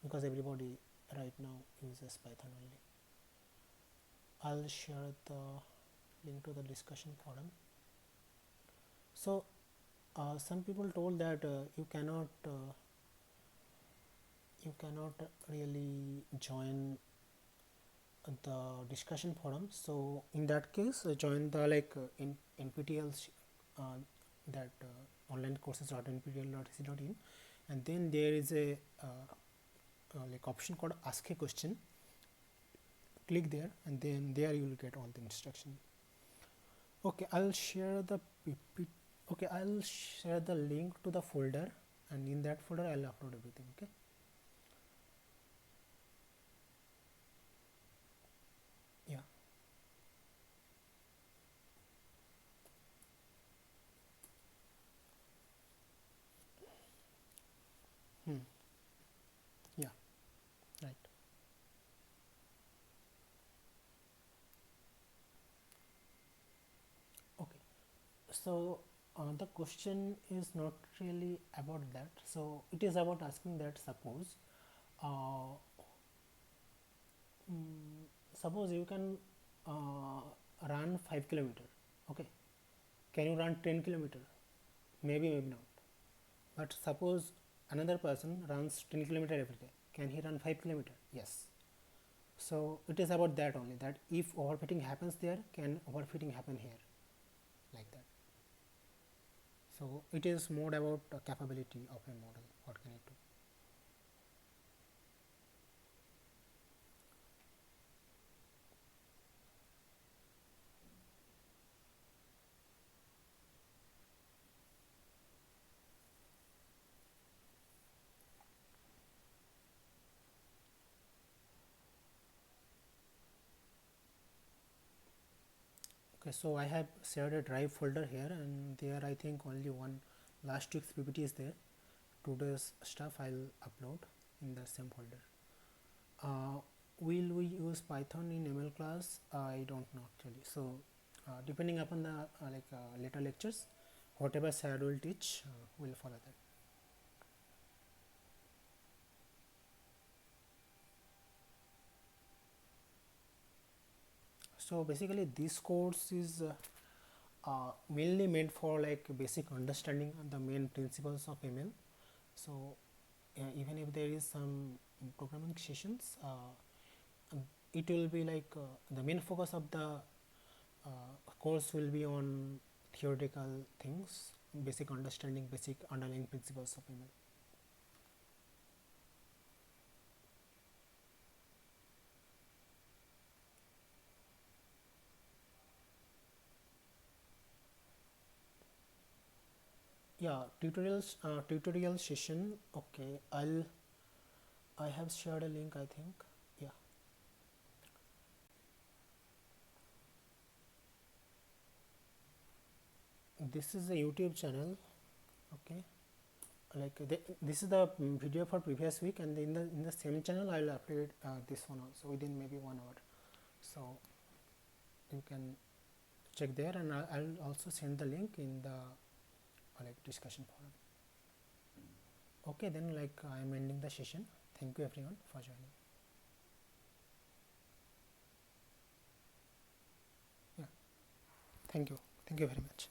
because everybody right now uses Python only. I'll share the link to the discussion forum. So some people told that you cannot really join the discussion forum. So in that case, join the like in NPTL's that online courses.nptl.ac.in, and then there is a like option called ask a question. Click there, and then there you will get all the instruction. Okay, I'll share the PPT. Okay, I'll share the link to the folder, and in that folder I'll upload everything. Okay. Yeah. Hmm. Yeah. Right. Okay. So the question is not really about that. So it is about asking that uh, suppose you can uh, run 5 kilometer. Okay. Can you run 10 kilometer? Maybe, maybe not. But suppose another person runs 10 kilometer every day. Can he run 5 kilometer? Yes. So it is about that only, that if overfitting happens there, can overfitting happen here, like that. So it is more about capability of a model, what can it do. Okay, so I have shared a drive folder here, and there I think only one last week's PPT is there. Today's stuff I'll upload in the same folder. Will we use Python in ML class? I don't know actually. So depending upon the later lectures, whatever Sad will teach, we'll follow that. So basically this course is mainly meant for like basic understanding of the main principles of ML. So even if there is some programming sessions, it will be like the main focus of the course will be on theoretical things, basic understanding, basic underlying principles of ML. Yeah, tutorial session. Okay, I have shared a link, I think. Yeah, this is a YouTube channel. Okay, like this is the video for previous week, and in the same channel I'll upload this one also within maybe 1 hour. So you can check there, and I'll also send the link in the like discussion forum. Okay, then like I'm ending the session. Thank you everyone for joining. Yeah, thank you very much.